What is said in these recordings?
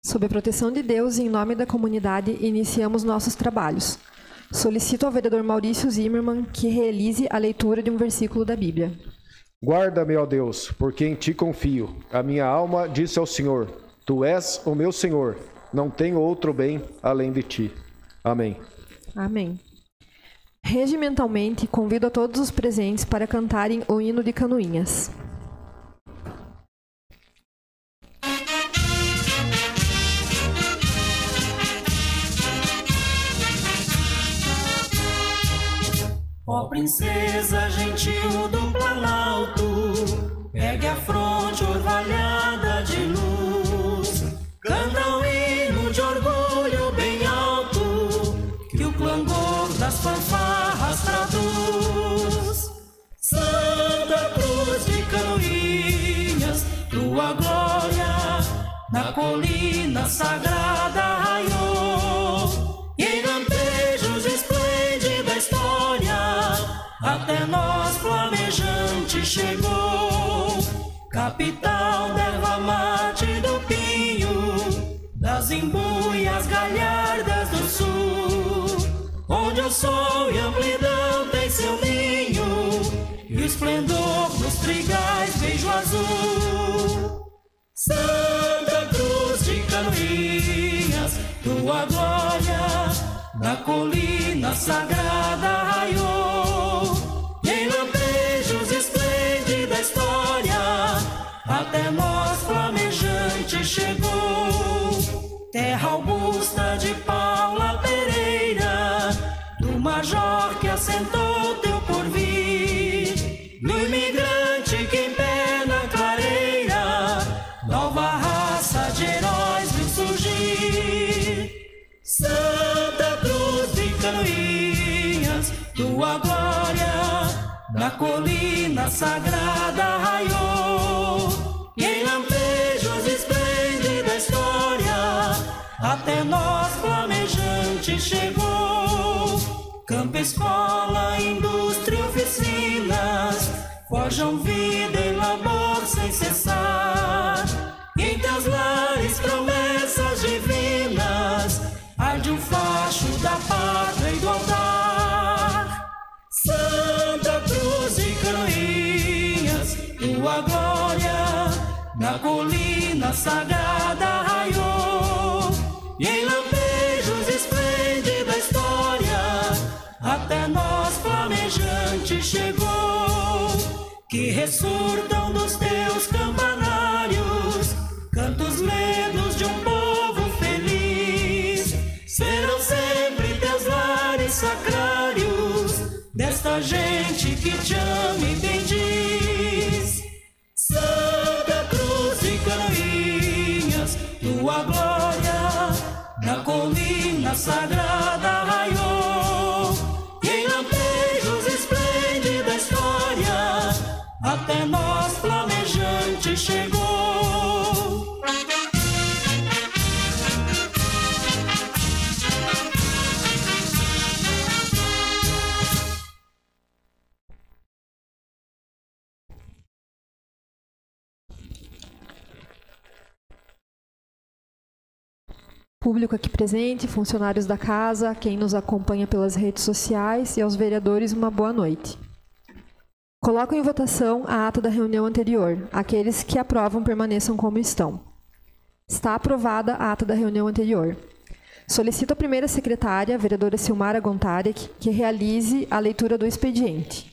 Sob a proteção de Deus e em nome da comunidade, iniciamos nossos trabalhos. Solicito ao vereador Maurício Zimmermann que realize a leitura de um versículo da Bíblia. Guarda-me, ó Deus, porque em ti confio. A minha alma disse ao Senhor: Tu és o meu Senhor, não tenho outro bem além de ti. Amém. Amém. Regimentalmente, convido a todos os presentes para cantarem o hino de Canoinhas. Ó princesa gentil do Planalto, pegue a fronte orvalhada de luz, canta um hino de orgulho bem alto, que o clangor das fanfarras traduz. Santa Cruz de Canoinhas, tua glória na colina sagrada raiou, e em lampejos esplêndida história até nós flamejante chegou. Capital d'erva mate do Pinho, das embuias galhardas do sul, onde o sol e amplidão tem seu ninho, e o esplendor dos trigais beijo azul. Santa Cruz de Canoinhas, tua glória na colina sagrada raiou, e em lampejos esplêndida história até nós flamejante chegou. Terra augusta de Paula Pereira, do major que assentou teu porvir, do imigrante que em pé na clareira nova raça de heróis viu surgir. Santa Cruz de Canoinhas, tua glória na colina sagrada raiou, e em lampejos esplêndida história até nós flamejante chegou. Campo, escola, indústria, oficinas forjam vida em labor sem cessar, e em teus lares promessas divinas arde o facho da pátria e do altar. Santa Cruz de Canoinhas, tua glória na colina sagrada raiou, e em lampejos esplêndida história até nós flamejante chegou. Que ressurtam dos teus campanários cantos ledos de um povo feliz, serão sempre teus lares sacrários desta gente que te ama e bendiz. Santa Cruz de Canoinhas, tua glória na colina sagrada raiou, e em lampejos esplêndida história até nós flamejante chegou. Público aqui presente, funcionários da casa, quem nos acompanha pelas redes sociais e aos vereadores, uma boa noite. Coloco em votação a ata da reunião anterior. Aqueles que aprovam permaneçam como estão. Está aprovada a ata da reunião anterior. Solicito à primeira secretária, a vereadora Silmara Gontarek, que realize a leitura do expediente.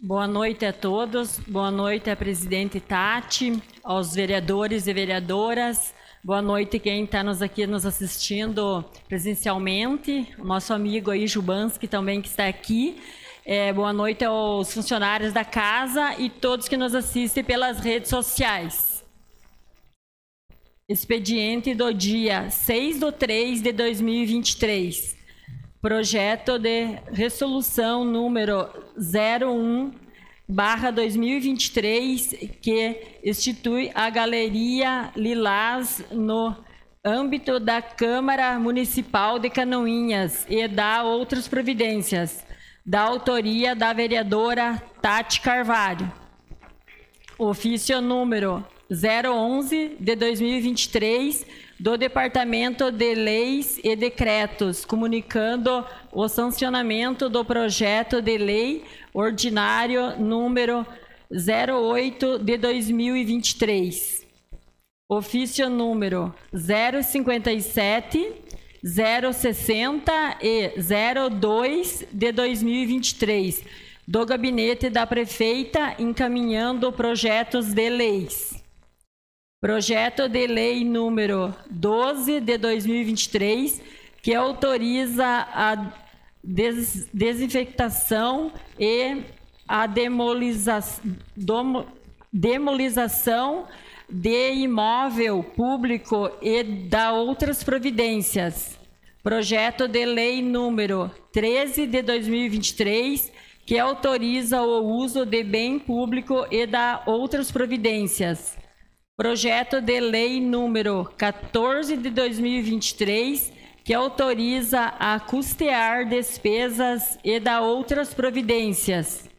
Boa noite a todos. Boa noite à presidente Tati, aos vereadores e vereadoras. Boa noite quem está aqui nos assistindo presencialmente, o nosso amigo aí Jubanski também que está aqui. Boa noite aos funcionários da casa e todos que nos assistem pelas redes sociais. Expediente do dia 6/3/2023. Projeto de resolução número 01/2023, que institui a Galeria Lilás no âmbito da Câmara Municipal de Canoinhas e dá outras providências, da autoria da vereadora Tati Carvalho. Ofício número 011 de 2023 do Departamento de Leis e Decretos, comunicando o sancionamento do projeto de lei ordinário número 08 de 2023. Ofício número 057, 060 e 02 de 2023, do Gabinete da Prefeita, encaminhando projetos de leis. Projeto de lei número 12 de 2023, que autoriza a desinfectação e a demolização de imóvel público e da outras providências. Projeto de lei número 13 de 2023, que autoriza o uso de bem público e da outras providências. Projeto de lei número 14 de 2023, que autoriza a custear despesas e da outras providências.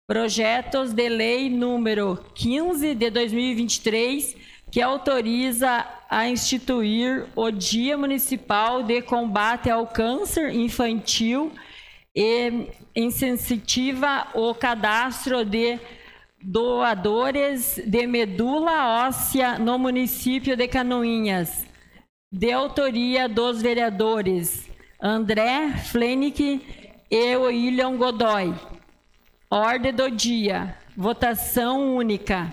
Projetos de lei número 15 de 2023, que autoriza a instituir o Dia Municipal de Combate ao Câncer Infantil e incentiva o cadastro de doadores de medula óssea no município de Canoinhas, de autoria dos vereadores André Flenick e William Godoy. Ordem do dia. Votação única.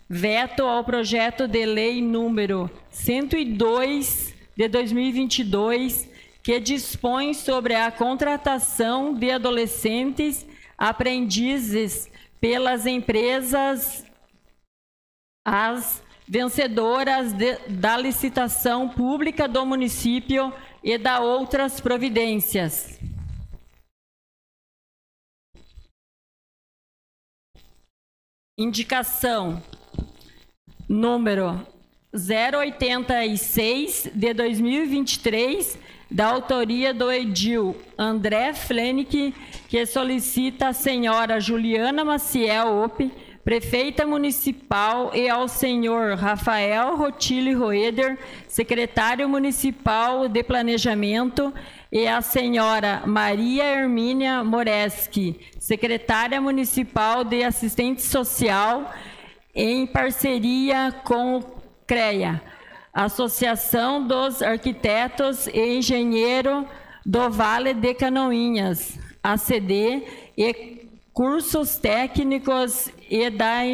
Veto ao projeto de lei número 102 de 2022, que dispõe sobre a contratação de adolescentes aprendizes pelas empresas as vencedoras da licitação pública do município e da outras providências. Indicação número 086 de 2023, da autoria do edil André Flenick, que solicita à senhora Juliana Maciel Ope, prefeita municipal, e ao senhor Rafael Rotilli Roeder, secretário municipal de planejamento, e à senhora Maria Hermínia Moreski, secretária municipal de assistente social, em parceria com o CREA, Associação dos Arquitetos e Engenheiros do Vale de Canoinhas, ACD, e cursos técnicos e da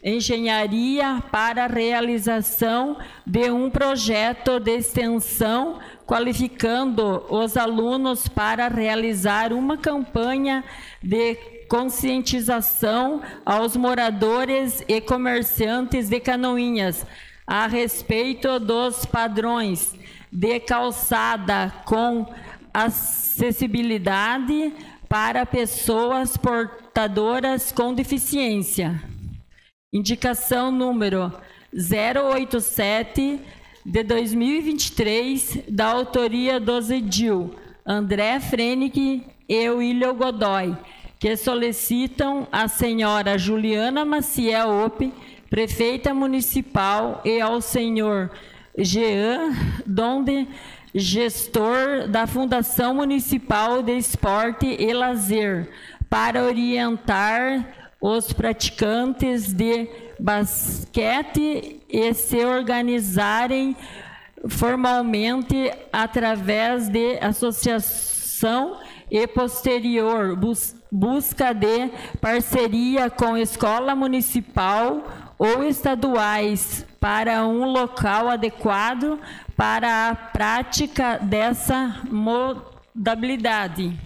engenharia para a realização de um projeto de extensão, qualificando os alunos para realizar uma campanha de conscientização aos moradores e comerciantes de Canoinhas a respeito dos padrões de calçada com acessibilidade para pessoas portadoras com deficiência. Indicação número 087 de 2023, da autoria dos edil André Flenick e William Godoy, que solicitam à senhora Juliana Maciel Ope, prefeita municipal, e ao senhor Jean Donde, gestor da Fundação Municipal de Esporte e Lazer, para orientar os praticantes de basquete e se organizarem formalmente através de associação e posterior busca de parceria com escola municipal ou estaduais para um local adequado para a prática dessa modalidade.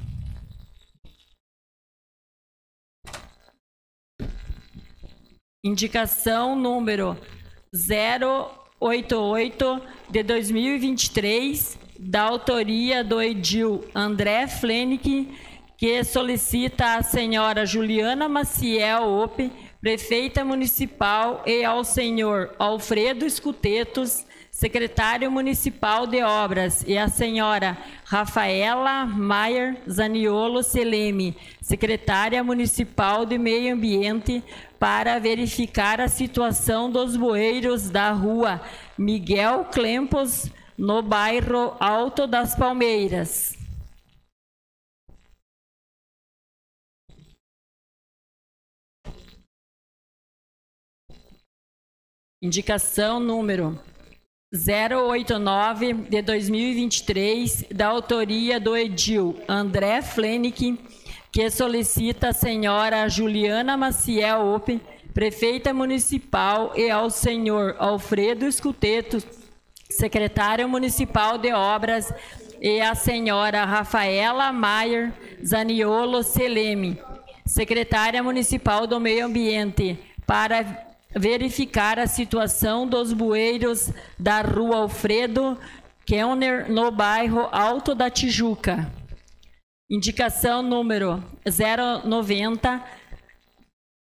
Indicação número 088 de 2023, da autoria do edil André Flenick, que solicita à senhora Juliana Maciel Ope, prefeita municipal, e ao senhor Alfredo Escutetos, secretário municipal de obras, e a senhora Rafaela Maier Zaniolo Seleme, secretária municipal de meio ambiente, para verificar a situação dos bueiros da rua Miguel Clempos, no bairro Alto das Palmeiras. Indicação número 089 de 2023, da autoria do edil André Flenick, que solicita a senhora Juliana Maciel Ope, prefeita municipal, e ao senhor Alfredo Escuteto, secretário municipal de obras, e a senhora Rafaela Maier Zaniolo Seleme, secretária municipal do meio ambiente, para verificar a situação dos bueiros da rua Alfredo Kellner, no bairro Alto da Tijuca. Indicação número 090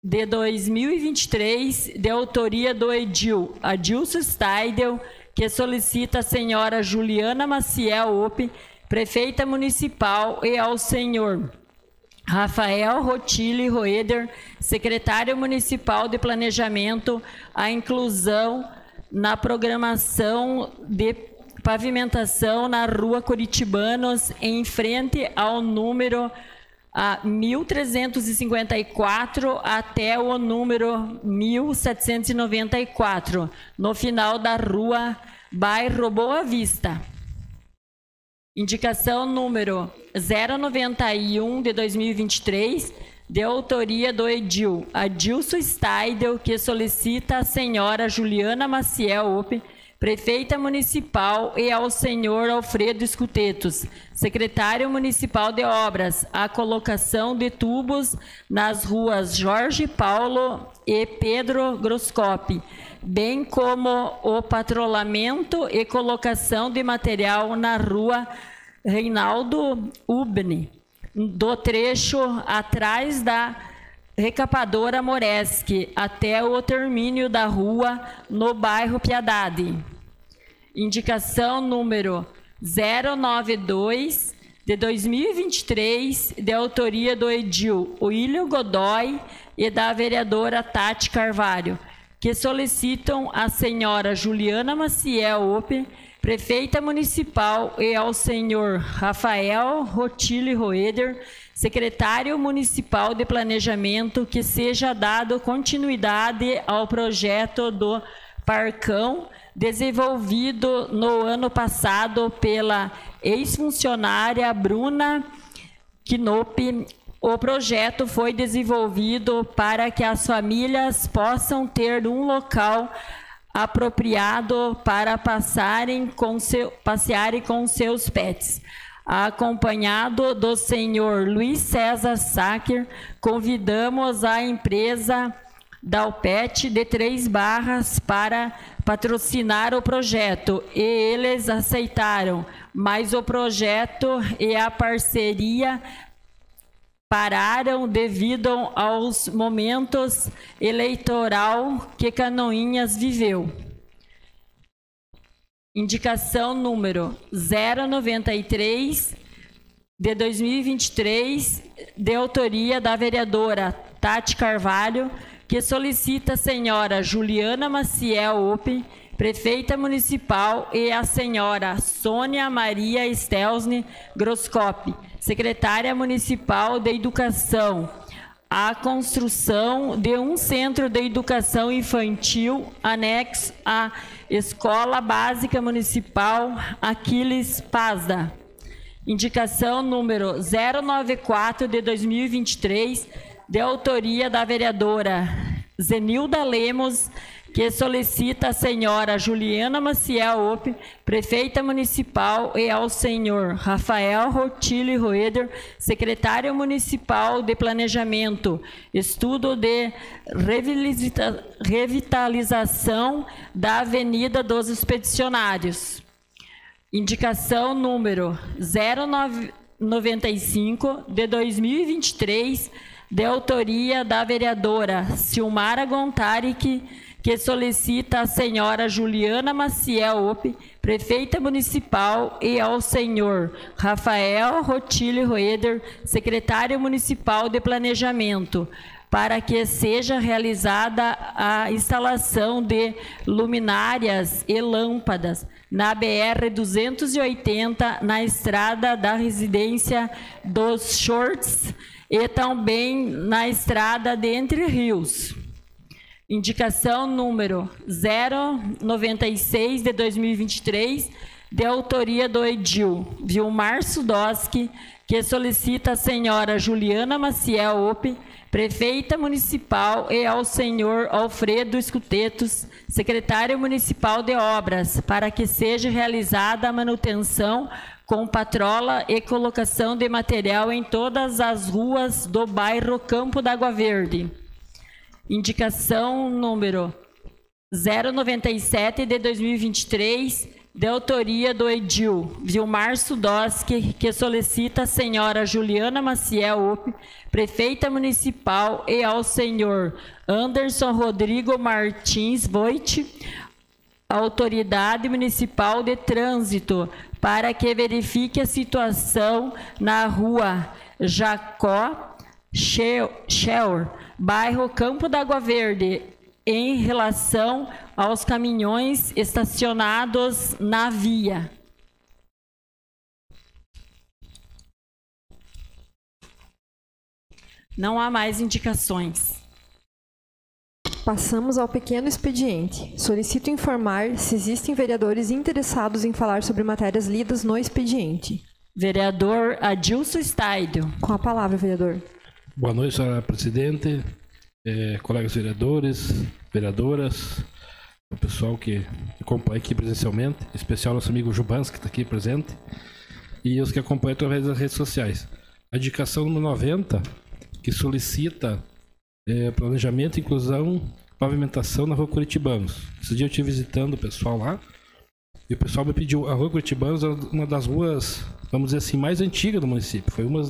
de 2023, de autoria do edil Adilson Steidel, que solicita a senhora Juliana Maciel Ope, prefeita municipal, e ao senhor Rafael Rotilli Roeder, secretário municipal de planejamento, a inclusão na programação de pavimentação na rua Curitibanos, em frente ao número 1354 até o número 1794, no final da rua bairro Boa Vista. Indicação número 091 de 2023, de autoria do edil Adilson Steidel, que solicita a senhora Juliana Maciel Ope, prefeita municipal, e ao senhor Alfredo Escutetos, secretário municipal de obras, a colocação de tubos nas ruas Jorge Paulo e Pedro Groscopi, bem como o patrulhamento e colocação de material na rua Reinaldo Ubne, do trecho atrás da Recapadora Moresque até o término da rua no bairro Piedade. Indicação número 092 de 2023, de autoria do edil William Godoy e da vereadora Tati Carvalho, que solicitam a senhora Juliana Maciel Ope, prefeita municipal, e ao senhor Rafael Rotilli Roeder, secretário municipal de planejamento, que seja dado continuidade ao projeto do Parcão, desenvolvido no ano passado pela ex-funcionária Bruna Knopp. O projeto foi desenvolvido para que as famílias possam ter um local apropriado para passearem com seus pets. Acompanhado do senhor Luiz César Sacker, convidamos a empresa Dalpet de Três Barras para patrocinar o projeto, e eles aceitaram, mas o projeto e a parceria pararam devido aos momentos eleitoral que Canoinhas viveu. Indicação número 093 de 2023, de autoria da vereadora Tati Carvalho, que solicita a senhora Juliana Maciel Ope, prefeita municipal, e a senhora Sônia Maria Stelsny Groscopi, secretária municipal de educação, a construção de um centro de educação infantil anexo à Escola Básica Municipal Aquiles Pazda. Indicação número 094 de 2023, de autoria da vereadora Zenilda Lemos, que solicita a senhora Juliana Maciel Ope, prefeita municipal, e ao senhor Rafael Rotilli Roeder, secretário municipal de planejamento, estudo de revitalização da Avenida dos Expedicionários. Indicação número 095 de 2023, de autoria da vereadora Silmara Gontaric, que solicita à senhora Juliana Maciel Ope, prefeita municipal, e ao senhor Rafael Rotilho Roeder, secretário municipal de planejamento, para que seja realizada a instalação de luminárias e lâmpadas na BR-280, na estrada da residência dos Shorts e também na estrada de Entre Rios. Indicação número 096 de 2023, de autoria do edil Vilmar Sudoski, que solicita à senhora Juliana Maciel Ope, prefeita municipal, e ao senhor Alfredo Escutetos, secretário municipal de obras, para que seja realizada a manutenção com patrola e colocação de material em todas as ruas do bairro Campo da Água Verde. Indicação número 097 de 2023, de autoria do edil Vilmar Sudoski, que solicita à senhora Juliana Maciel Ope, prefeita municipal, e ao senhor Anderson Rodrigo Martins Voit, autoridade municipal de trânsito, para que verifique a situação na rua Jacó Scheur, bairro Campo da Água Verde, em relação aos caminhões estacionados na via. Não há mais indicações. Passamos ao pequeno expediente. Solicito informar se existem vereadores interessados em falar sobre matérias lidas no expediente. Vereador Adilson Staidio. Com a palavra, vereador. Boa noite, senhora presidente, colegas vereadores, vereadoras, o pessoal que acompanha aqui presencialmente, em especial nosso amigo Jubanski, que está aqui presente, e os que acompanham através das redes sociais. A indicação número 90, que solicita planejamento, inclusão, pavimentação na rua Curitibanos. Esse dia eu estive visitando o pessoal lá, e o pessoal me pediu, a rua Curitibanos é uma das ruas, vamos dizer assim, mais antigas do município. Foi uma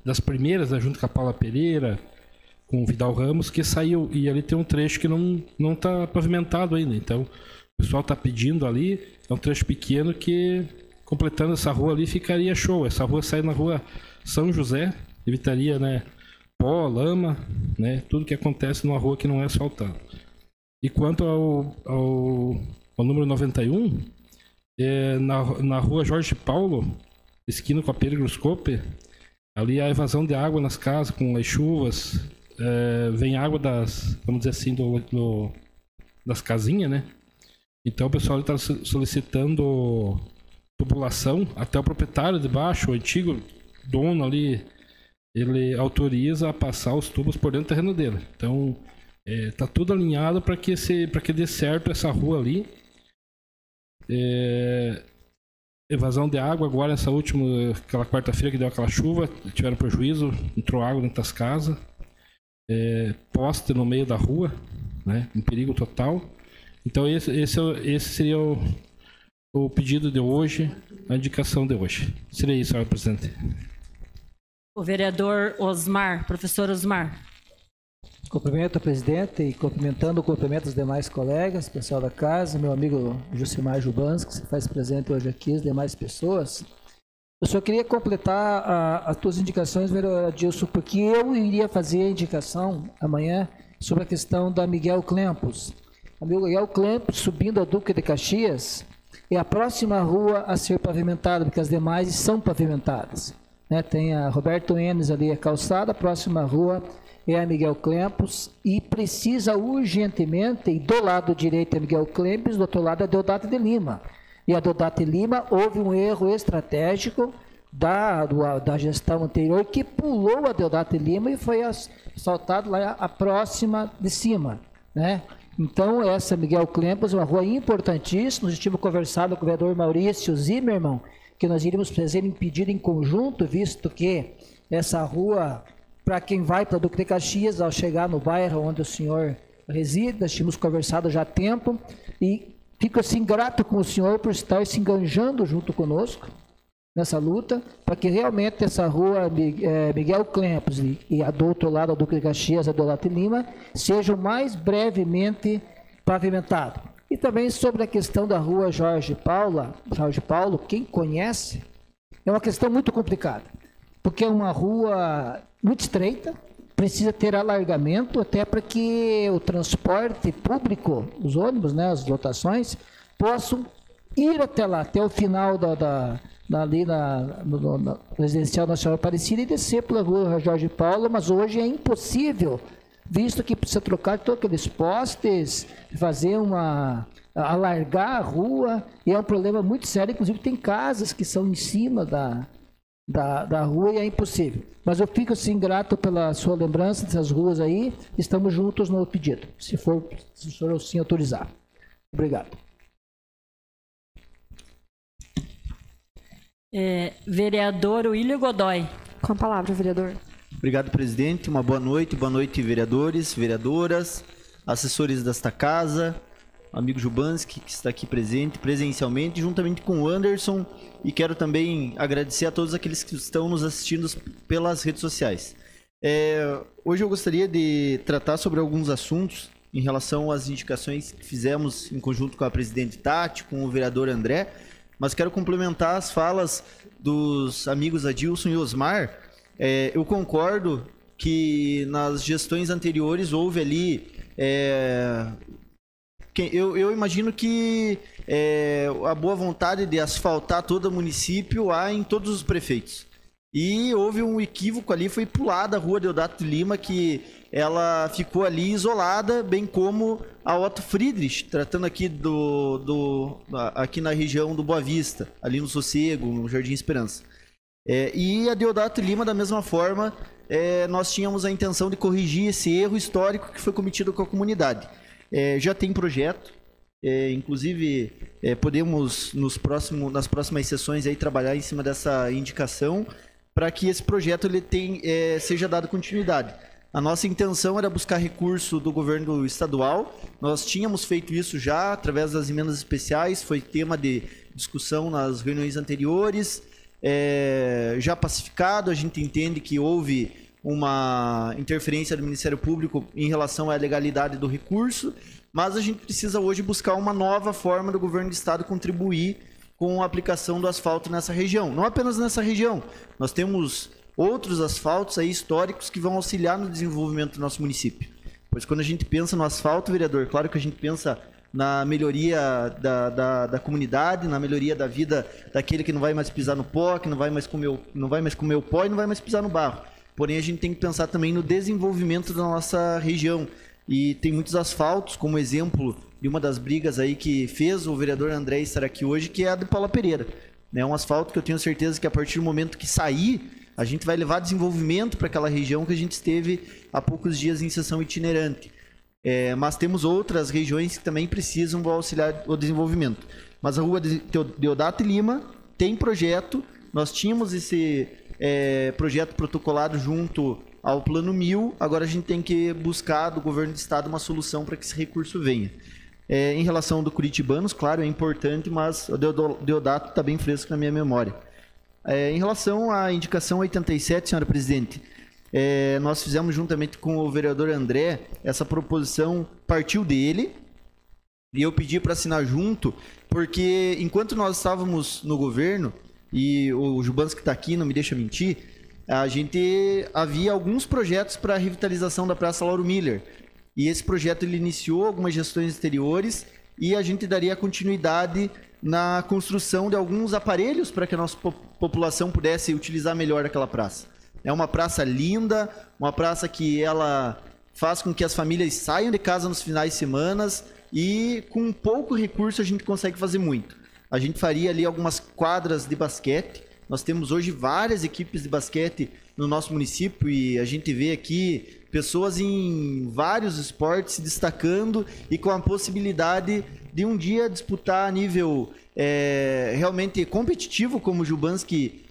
das primeiras, né, junto com a Paula Pereira, com o Vidal Ramos, que saiu, e ali tem um trecho que não está pavimentado ainda. Então, o pessoal está pedindo ali, é um trecho pequeno que, completando essa rua ali, ficaria show. Essa rua sai na rua São José, evitaria, né, pó, lama, né, tudo que acontece numa rua que não é asfaltada. E quanto ao número 91, na rua Jorge Paulo, esquina com a Peregroscope, ali há evasão de água nas casas, com as chuvas, vem água vamos dizer assim, das casinhas, né? Então o pessoal está solicitando tubulação, até o proprietário de baixo, o antigo dono ali, ele autoriza a passar os tubos por dentro do terreno dele. Então tá tudo alinhado para que dê certo essa rua ali. Evasão de água agora, aquela quarta-feira que deu aquela chuva, tiveram prejuízo, entrou água dentro das casas, poste no meio da rua, né, um perigo total. Então esse seria o pedido de hoje, a indicação de hoje. Seria isso, senhora presidente. O vereador Osmar, professor Osmar. Cumprimento o presidente e cumprimento os demais colegas, pessoal da casa, meu amigo Jucimar Jubans, que se faz presente hoje aqui, as demais pessoas. Eu só queria completar as tuas indicações, vereador Adilson, porque eu iria fazer a indicação amanhã sobre a questão da Miguel Clempos. A Miguel Clempos, subindo a Duque de Caxias, é a próxima rua a ser pavimentada, porque as demais são pavimentadas, né? Tem a Roberto Enes ali, a calçada, a próxima rua é a Miguel Clempos, e precisa urgentemente, e do lado direito é Miguel Clempos, do outro lado é a Deodate de Lima. E a Deodate de Lima, houve um erro estratégico da gestão anterior, que pulou a Deodate de Lima e foi assaltado lá a próxima de cima, né? Então, essa Miguel Clempos é uma rua importantíssima. Nós tínhamos conversado com o vereador Maurício Zimmermann, que nós iríamos fazer um pedido em conjunto, visto que essa rua, para quem vai para Duque de Caxias, ao chegar no bairro onde o senhor reside, nós tínhamos conversado já há tempo, e fico assim grato com o senhor por estar se enganjando junto conosco nessa luta, para que realmente essa rua Miguel Clempos e a do outro lado, a Duque de Caxias, a Deodate Lima, sejam mais brevemente pavimentado. E também sobre a questão da rua Jorge Paulo, quem conhece, é uma questão muito complicada, porque é uma rua muito estreita, precisa ter alargamento até para que o transporte público, os ônibus, né, as lotações, possam ir até lá, até o final ali na Residencial Nacional Aparecida e descer pela rua Jorge Paulo, mas hoje é impossível, visto que precisa trocar todos aqueles postes, alargar a rua, e é um problema muito sério, inclusive tem casas que são em cima da rua e é impossível. Mas eu fico assim grato pela sua lembrança dessas ruas aí, estamos juntos no pedido, se o senhor assim autorizar. Obrigado. Vereador William Godoy. Com a palavra, vereador. Obrigado, presidente. Uma boa noite, vereadores, vereadoras, assessores desta casa, amigo Jubanski, que está aqui presente, presencialmente, juntamente com o Anderson, e quero também agradecer a todos aqueles que estão nos assistindo pelas redes sociais. Hoje eu gostaria de tratar sobre alguns assuntos em relação às indicações que fizemos em conjunto com a presidente Tati, com o vereador André, mas quero complementar as falas dos amigos Adilson e Osmar. Eu concordo que nas gestões anteriores houve ali... Eu imagino que a boa vontade de asfaltar todo o município há em todos os prefeitos. E houve um equívoco ali, foi pulada a rua Deodato Lima, que ela ficou ali isolada, bem como a Otto Friedrich, tratando aqui aqui na região do Boa Vista, ali no Sossego, no Jardim Esperança. E a Deodato Lima, da mesma forma, nós tínhamos a intenção de corrigir esse erro histórico que foi cometido com a comunidade. Já tem projeto, inclusive podemos nas próximas sessões aí trabalhar em cima dessa indicação para que esse projeto seja dado continuidade. A nossa intenção era buscar recurso do governo estadual, nós tínhamos feito isso já através das emendas especiais, foi tema de discussão nas reuniões anteriores, já pacificado, a gente entende que houve uma interferência do Ministério Público em relação à legalidade do recurso, mas a gente precisa hoje buscar uma nova forma do governo do estado contribuir com a aplicação do asfalto nessa região. Não apenas nessa região, nós temos outros asfaltos aí históricos que vão auxiliar no desenvolvimento do nosso município. Pois quando a gente pensa no asfalto, vereador, claro que a gente pensa na melhoria da comunidade, na melhoria da vida daquele que não vai mais pisar no pó, que não vai mais comer o pó e não vai mais pisar no barro. Porém, a gente tem que pensar também no desenvolvimento da nossa região. E tem muitos asfaltos, como exemplo de uma das brigas aí que fez o vereador André estar aqui hoje, que é a de Paula Pereira. É um asfalto que eu tenho certeza que a partir do momento que sair, a gente vai levar desenvolvimento para aquela região que a gente esteve há poucos dias em sessão itinerante. Mas temos outras regiões que também precisam auxiliar o desenvolvimento. Mas a rua Deodato Lima tem projeto, nós tínhamos esse projeto protocolado junto ao Plano 1000, agora a gente tem que buscar do governo do estado uma solução para que esse recurso venha. Em relação do Curitibanos, claro, é importante, mas o Deodato está bem fresco na minha memória. Em relação à indicação 87, senhora presidente, nós fizemos juntamente com o vereador André, essa proposição partiu dele, e eu pedi para assinar junto, porque enquanto nós estávamos no governo, e o Jubanski que está aqui, não me deixa mentir, havia alguns projetos para a revitalização da Praça Lauro Miller. E esse projeto ele iniciou algumas gestões anteriores e a gente daria continuidade na construção de alguns aparelhos para que a nossa população pudesse utilizar melhor aquela praça. É uma praça linda, uma praça que ela faz com que as famílias saiam de casa nos finais de semana e com pouco recurso a gente consegue fazer muito. A gente faria ali algumas quadras de basquete. Nós temos hoje várias equipes de basquete no nosso município e a gente vê aqui pessoas em vários esportes se destacando e com a possibilidade de um dia disputar a nível realmente competitivo, como o Jubanski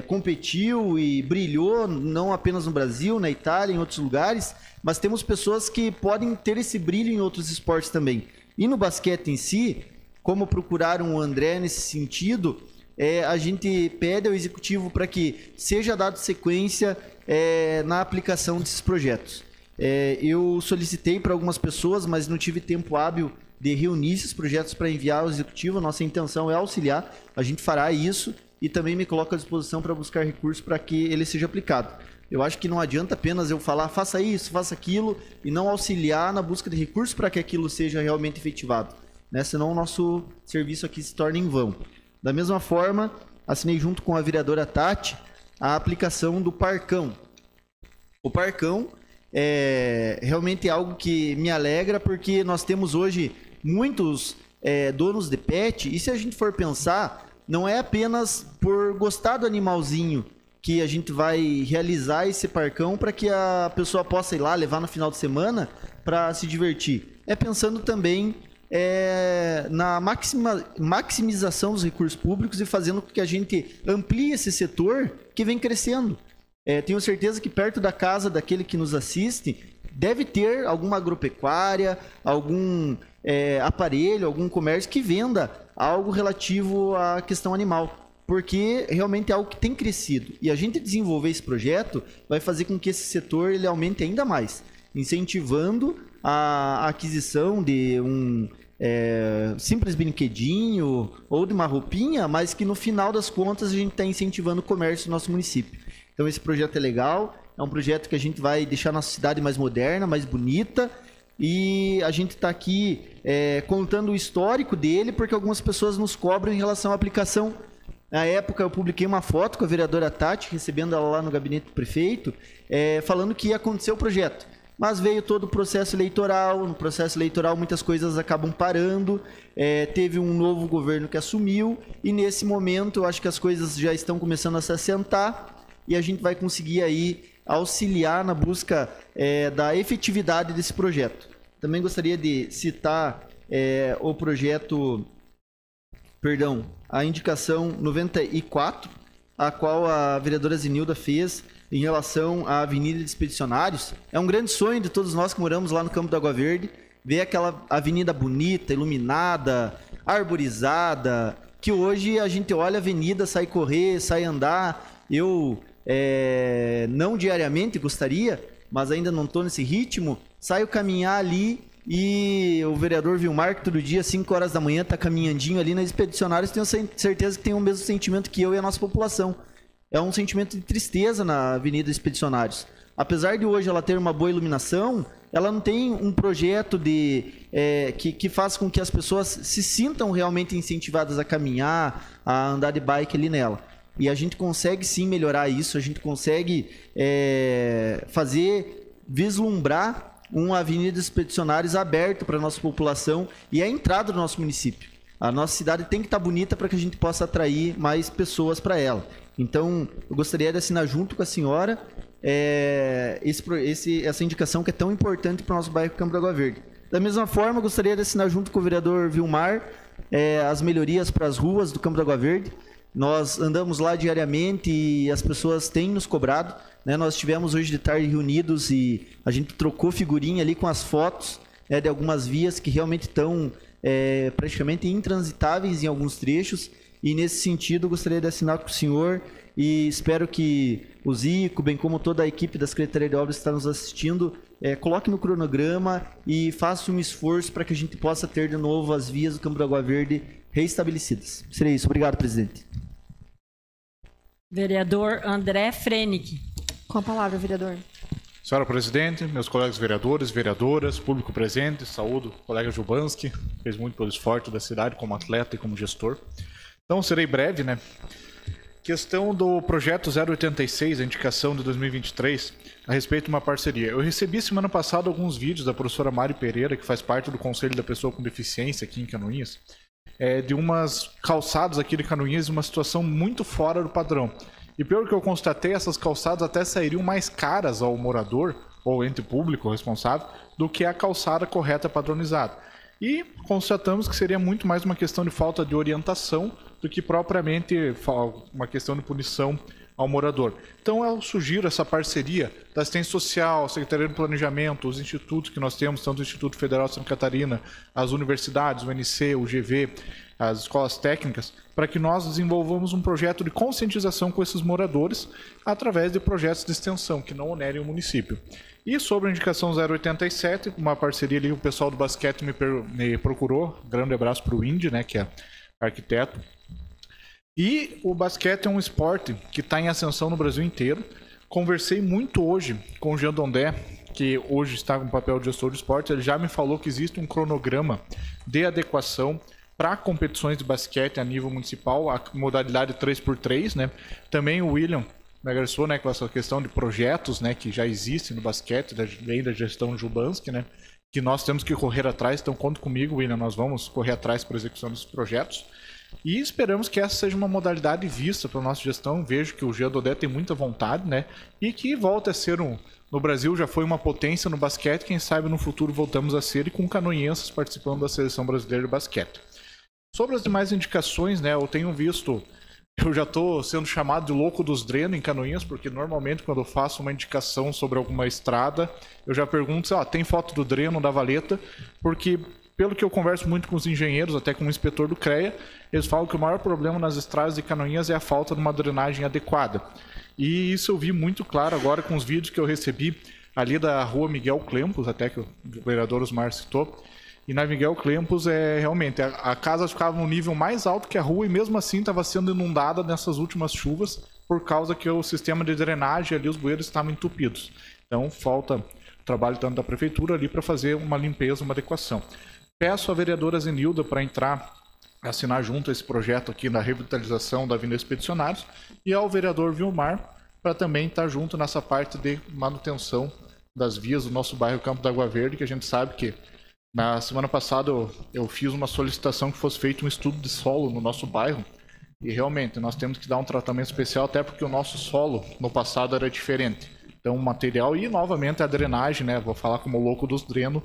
competiu e brilhou, não apenas no Brasil, na Itália, em outros lugares, mas temos pessoas que podem ter esse brilho em outros esportes também. E no basquete em si, como procuraram o André nesse sentido, a gente pede ao Executivo para que seja dado sequência na aplicação desses projetos. eu solicitei para algumas pessoas, mas não tive tempo hábil de reunir esses projetos para enviar ao Executivo. Nossa intenção é auxiliar, a gente fará isso e também me coloco à disposição para buscar recursos para que ele seja aplicado. Eu acho que não adianta apenas eu falar, faça isso, faça aquilo, e não auxiliar na busca de recursos para que aquilo seja realmente efetivado, né? Senão o nosso serviço aqui se torna em vão. Da mesma forma, assinei junto com a vereadora Tati a aplicação do Parcão. O Parcão é realmente algo que me alegra, porque nós temos hoje muitos donos de pet, e se a gente for pensar, não é apenas por gostar do animalzinho que a gente vai realizar esse parcão para que a pessoa possa ir lá levar no final de semana para se divertir. É pensando também na maximização dos recursos públicos e fazendo com que a gente amplie esse setor que vem crescendo. Tenho certeza que perto da casa daquele que nos assiste deve ter alguma agropecuária, algum aparelho, algum comércio que venda algo relativo à questão animal, porque realmente é algo que tem crescido. E a gente desenvolver esse projeto vai fazer com que esse setor ele aumente ainda mais, incentivando a aquisição de um simples brinquedinho ou de uma roupinha, mas que no final das contas a gente está incentivando o comércio do nosso município. Então esse projeto é legal, é um projeto que a gente vai deixar a nossa cidade mais moderna, mais bonita, e a gente está aqui contando o histórico dele, porque algumas pessoas nos cobram em relação à aplicação. Na época eu publiquei uma foto com a vereadora Tati, recebendo ela lá no gabinete do prefeito, falando que ia acontecer o projeto. Mas veio todo o processo eleitoral, no processo eleitoral muitas coisas acabam parando, teve um novo governo que assumiu, e nesse momento eu acho que as coisas já estão começando a se assentar, e a gente vai conseguir aí auxiliar na busca da efetividade desse projeto. Também gostaria de citar o projeto, a indicação 94, a qual a vereadora Zenilda fez em relação à Avenida de Expedicionários. É um grande sonho de todos nós que moramos lá no Campo da Água Verde, ver aquela avenida bonita, iluminada, arborizada, que hoje a gente olha a avenida, sai correr, sai andar. Eu não diariamente gostaria, mas ainda não estou nesse ritmo, saio caminhar ali e o vereador Vilmar, que todo dia, 5 horas da manhã, está caminhandinho ali na Expedicionários, tenho certeza que tem o mesmo sentimento que eu e a nossa população. É um sentimento de tristeza na Avenida Expedicionários. Apesar de hoje ela ter uma boa iluminação, ela não tem um projeto que faça com que as pessoas se sintam realmente incentivadas a caminhar, a andar de bike ali nela. E a gente consegue sim melhorar isso, a gente consegue vislumbrar uma Avenida dos Expedicionários aberta para a nossa população e a entrada do nosso município. A nossa cidade tem que estar bonita para que a gente possa atrair mais pessoas para ela. Então, eu gostaria de assinar junto com a senhora essa indicação que é tão importante para o nosso bairro Campo da Água Verde. Da mesma forma, eu gostaria de assinar junto com o vereador Vilmar as melhorias para as ruas do Campo da Água Verde. Nós andamos lá diariamente e as pessoas têm nos cobrado, né? Nós estivemos hoje de tarde reunidos e a gente trocou figurinha ali com as fotos de algumas vias que realmente estão praticamente intransitáveis em alguns trechos. E nesse sentido eu gostaria de assinar com o senhor e espero que o Zico, bem como toda a equipe da Secretaria de Obras que está nos assistindo, coloque no cronograma e faça um esforço para que a gente possa ter de novo as vias do Campo da Água Verde reestabelecidas. Seria isso. Obrigado, presidente. Vereador André Frenick. Com a palavra, vereador. Senhora presidente, meus colegas vereadores, vereadoras, público presente, saúdo o colega Jubanski, fez muito pelo esforço da cidade como atleta e como gestor. Então, serei breve, né? Questão do projeto 086, a indicação de 2023, a respeito de uma parceria. Eu recebi semana passada alguns vídeos da professora Mari Pereira, que faz parte do Conselho da Pessoa com Deficiência aqui em Canoinhas, de umas calçadas aqui de Canoinhas, uma situação muito fora do padrão. E pelo que eu constatei, essas calçadas até sairiam mais caras ao morador, ou ente público responsável, do que a calçada correta padronizada. E constatamos que seria muito mais uma questão de falta de orientação do que propriamente uma questão de punição ao morador. Então eu sugiro essa parceria da assistência social, a Secretaria de Planejamento, os institutos que nós temos, tanto o Instituto Federal de Santa Catarina, as universidades, o UNC, o GV, as escolas técnicas, para que nós desenvolvamos um projeto de conscientização com esses moradores através de projetos de extensão que não onerem o município. E sobre a indicação 087, uma parceria ali, o pessoal do basquete me procurou, grande abraço para o Indy, né, que é arquiteto. E o basquete é um esporte que está em ascensão no Brasil inteiro. Conversei muito hoje com o Jean Dondé, que hoje está com o papel de gestor de esporte. Ele já me falou que existe um cronograma de adequação para competições de basquete a nível municipal, a modalidade 3x3, né? Também o William me agressou, né, com essa questão de projetos, né, que já existem no basquete, vem da gestão Jubanski, né, que nós temos que correr atrás. Então, conta comigo, William, nós vamos correr atrás para a execução desses projetos. E esperamos que essa seja uma modalidade vista para a nossa gestão. Vejo que o Jean Dondé tem muita vontade, né, e que volta a ser no Brasil já foi uma potência no basquete, quem sabe no futuro voltamos a ser, e com canoenses participando da Seleção Brasileira de Basquete. Sobre as demais indicações, né, eu tenho visto... Eu já estou sendo chamado de louco dos drenos em Canoinhas, porque normalmente quando eu faço uma indicação sobre alguma estrada, eu já pergunto se tem foto do dreno, da valeta, porque pelo que eu converso muito com os engenheiros, até com o inspetor do CREA, eles falam que o maior problema nas estradas de Canoinhas é a falta de uma drenagem adequada. E isso eu vi muito claro agora com os vídeos que eu recebi ali da rua Miguel Clempos, até que o vereador Osmar citou. E na Miguel Clempos, realmente, a casa ficava no nível mais alto que a rua e mesmo assim estava sendo inundada nessas últimas chuvas por causa que o sistema de drenagem ali, os bueiros estavam entupidos. Então, falta trabalho tanto da prefeitura ali para fazer uma limpeza, uma adequação. Peço à vereadora Zenilda para assinar junto esse projeto aqui na revitalização da Avenida Expedicionários e ao vereador Vilmar para também estar junto nessa parte de manutenção das vias do nosso bairro Campo da Água Verde, que a gente sabe que na semana passada eu fiz uma solicitação que fosse feito um estudo de solo no nosso bairro e realmente nós temos que dar um tratamento especial até porque o nosso solo no passado era diferente. Então o material e novamente a drenagem, né? Vou falar como louco dos drenos,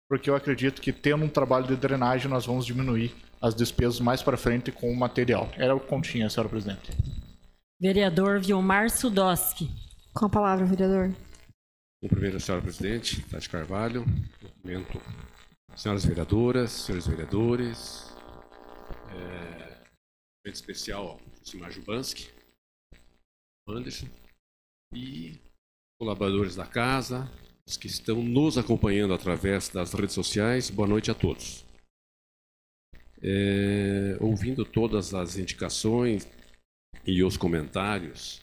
porque eu acredito que tendo um trabalho de drenagem nós vamos diminuir as despesas mais para frente com o material. Era o que continha, senhora presidente. Vereador Vilmar Sudoski. Com a palavra, vereador. Cumprimento a senhora presidente, Tati Carvalho. Cumprimento senhoras vereadoras, senhores vereadores. Cumprimento especial ao Josimar Jubanski, Anderson e colaboradores da casa, os que estão nos acompanhando através das redes sociais. Boa noite a todos. Ouvindo todas as indicações e os comentários,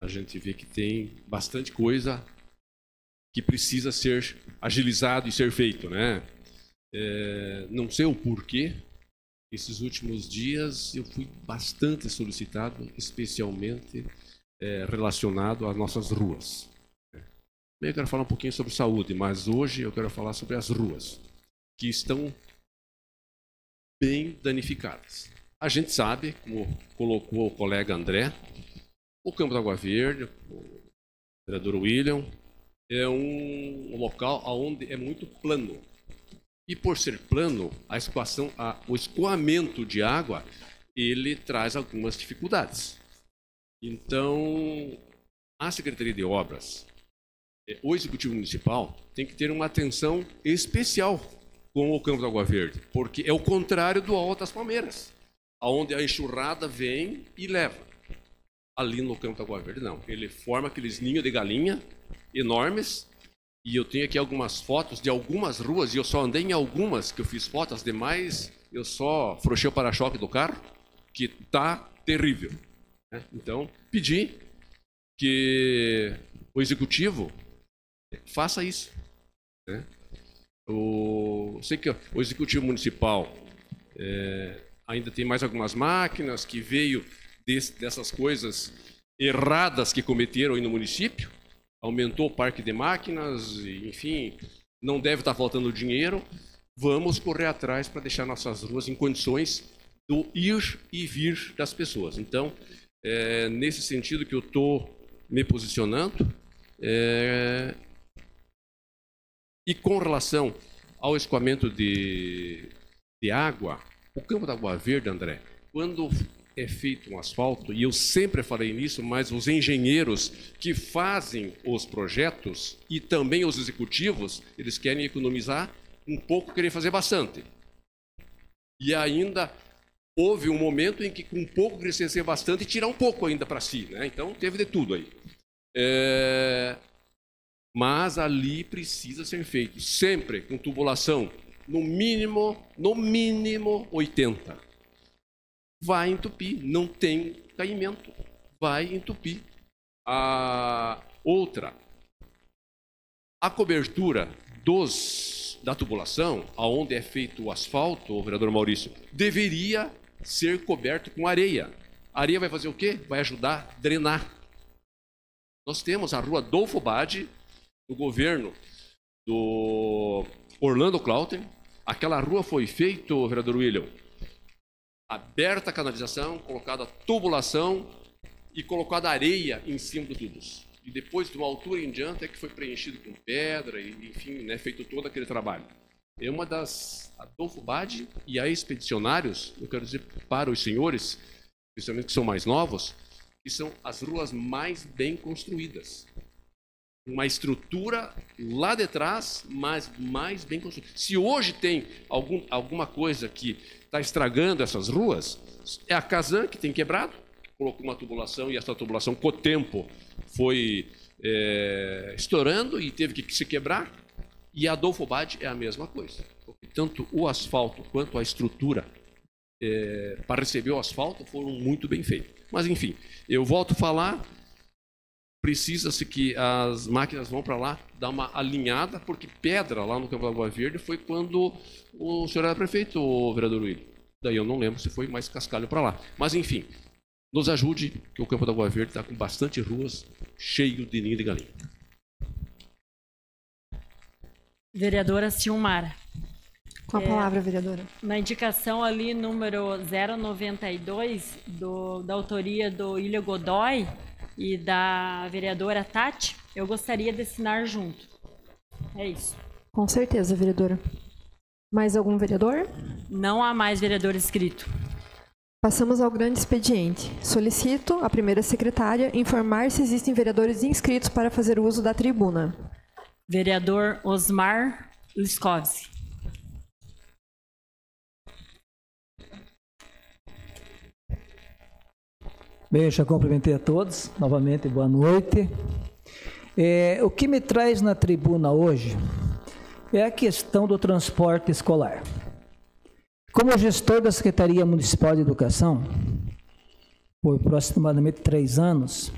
a gente vê que tem bastante coisa que precisa ser agilizado e ser feito, né? Não sei o porquê, esses últimos dias eu fui bastante solicitado, especialmente relacionado às nossas ruas. Eu quero falar um pouquinho sobre saúde, mas hoje eu quero falar sobre as ruas, que estão bem danificadas. A gente sabe, como colocou o colega André, o Campo da Água Verde, o vereador William, é um local onde é muito plano. E por ser plano, o escoamento de água, ele traz algumas dificuldades. Então, a Secretaria de Obras, o Executivo Municipal, tem que ter uma atenção especial com o Campo da Água Verde, porque é o contrário do Alto das Palmeiras, onde a enxurrada vem e leva. Ali no Campo da Água Verde, não. Ele forma aqueles ninhos de galinha enormes. E eu tenho aqui algumas fotos de algumas ruas, e eu só andei em algumas que eu fiz fotos, as demais eu só frouxei o para-choque do carro, que tá terrível. Né? Então, pedi que o Executivo faça isso. Né? Sei que o Executivo Municipal ainda tem mais algumas máquinas que veio dessas coisas erradas que cometeram aí no município. Aumentou o parque de máquinas, enfim, não deve estar faltando dinheiro. Vamos correr atrás para deixar nossas ruas em condições do ir e vir das pessoas. Então, nesse sentido que eu estou me posicionando. E com relação ao escoamento de água, o Campo da Água Verde, André, quando é feito um asfalto, e eu sempre falei nisso, mas os engenheiros que fazem os projetos e também os executivos, eles querem economizar um pouco, querem fazer bastante. E ainda houve um momento em que com pouco crescer bastante e tirar um pouco ainda para si, né? Então teve de tudo aí. Mas ali precisa ser feito sempre com tubulação no mínimo 80. Vai entupir, não tem caimento, vai entupir. A outra, a cobertura da tubulação, aonde é feito o asfalto, o vereador Maurício, deveria ser coberto com areia. A areia vai fazer o quê? Vai ajudar a drenar. Nós temos a rua Adolfo Bade, do governo do Orlando Clauter. Aquela rua foi feita, vereador William, aberta a canalização, colocada tubulação e colocada areia em cima dos tubos. E depois, de uma altura em diante, é que foi preenchido com pedra, e, enfim, né, feito todo aquele trabalho. É uma das... Adolfo Bade e a expedicionários, eu quero dizer para os senhores, especialmente que são mais novos, que são as ruas mais bem construídas. Uma estrutura lá de trás, mas mais bem construída. Se hoje tem alguma coisa que está estragando essas ruas, é a Casan, que tem quebrado, colocou uma tubulação e essa tubulação, com o tempo, foi estourando e teve que se quebrar. E a Adolfo Bade é a mesma coisa. Porque tanto o asfalto quanto a estrutura para receber o asfalto foram muito bem feitos. Mas, enfim, eu volto a falar, precisa-se que as máquinas vão para lá, dar uma alinhada, porque pedra lá no Campo da Água Verde foi quando o senhor era prefeito, o vereador William. Daí eu não lembro se foi mais cascalho para lá. Mas, enfim, nos ajude, que o Campo da Água Verde está com bastante ruas, cheio de ninho de galinha. Vereadora Silmara. Com a palavra, vereadora. Na indicação ali, número 092, da autoria do Ilha Godoy e da vereadora Tati, eu gostaria de assinar junto. É isso. Com certeza, vereadora. Mais algum vereador? Não há mais vereador inscrito. Passamos ao grande expediente. Solicito a primeira secretária informar se existem vereadores inscritos para fazer uso da tribuna. Vereador Osmar Liskovski. Bem, eu já cumprimentei a todos. Novamente, boa noite. O que me traz na tribuna hoje é a questão do transporte escolar. Como gestor da Secretaria Municipal de Educação, por aproximadamente 3 anos,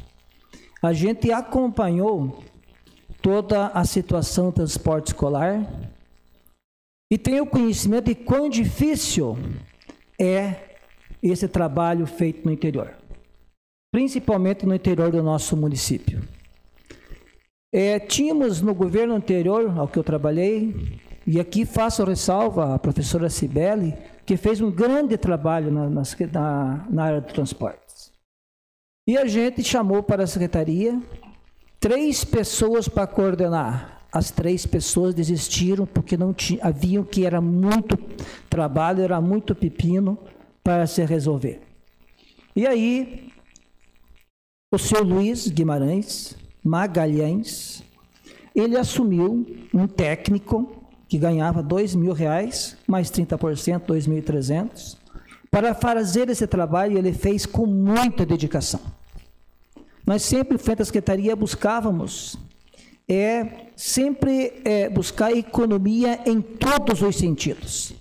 a gente acompanhou toda a situação do transporte escolar e tenho conhecimento de quão difícil é esse trabalho feito no interior, principalmente no interior do nosso município. Tínhamos no governo anterior ao que eu trabalhei, e aqui faço ressalva à professora Cibele, que fez um grande trabalho na área de transportes. E a gente chamou para a secretaria 3 pessoas para coordenar. As 3 pessoas desistiram porque não haviam que era muito trabalho, era muito pepino para se resolver. E aí, o senhor Luiz Guimarães Magalhães, ele assumiu um técnico que ganhava R$2.000, mais 30%, 2.300, para fazer esse trabalho. Ele fez com muita dedicação. Nós sempre, frente à secretaria, buscávamos buscar economia em todos os sentidos.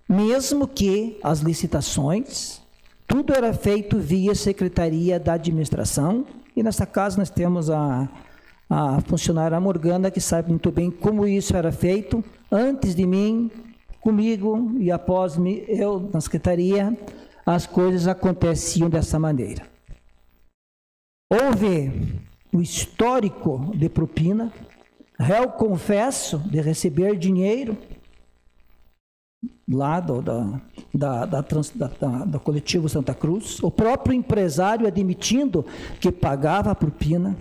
Mesmo que as licitações, tudo era feito via Secretaria da Administração, e nessa casa nós temos a funcionária Morgana, que sabe muito bem como isso era feito. Antes de mim, comigo e após eu na secretaria, as coisas aconteciam dessa maneira. Houve o histórico de propina, réu confesso de receber dinheiro lá da Coletivo Santa Cruz, o próprio empresário admitindo que pagava a propina.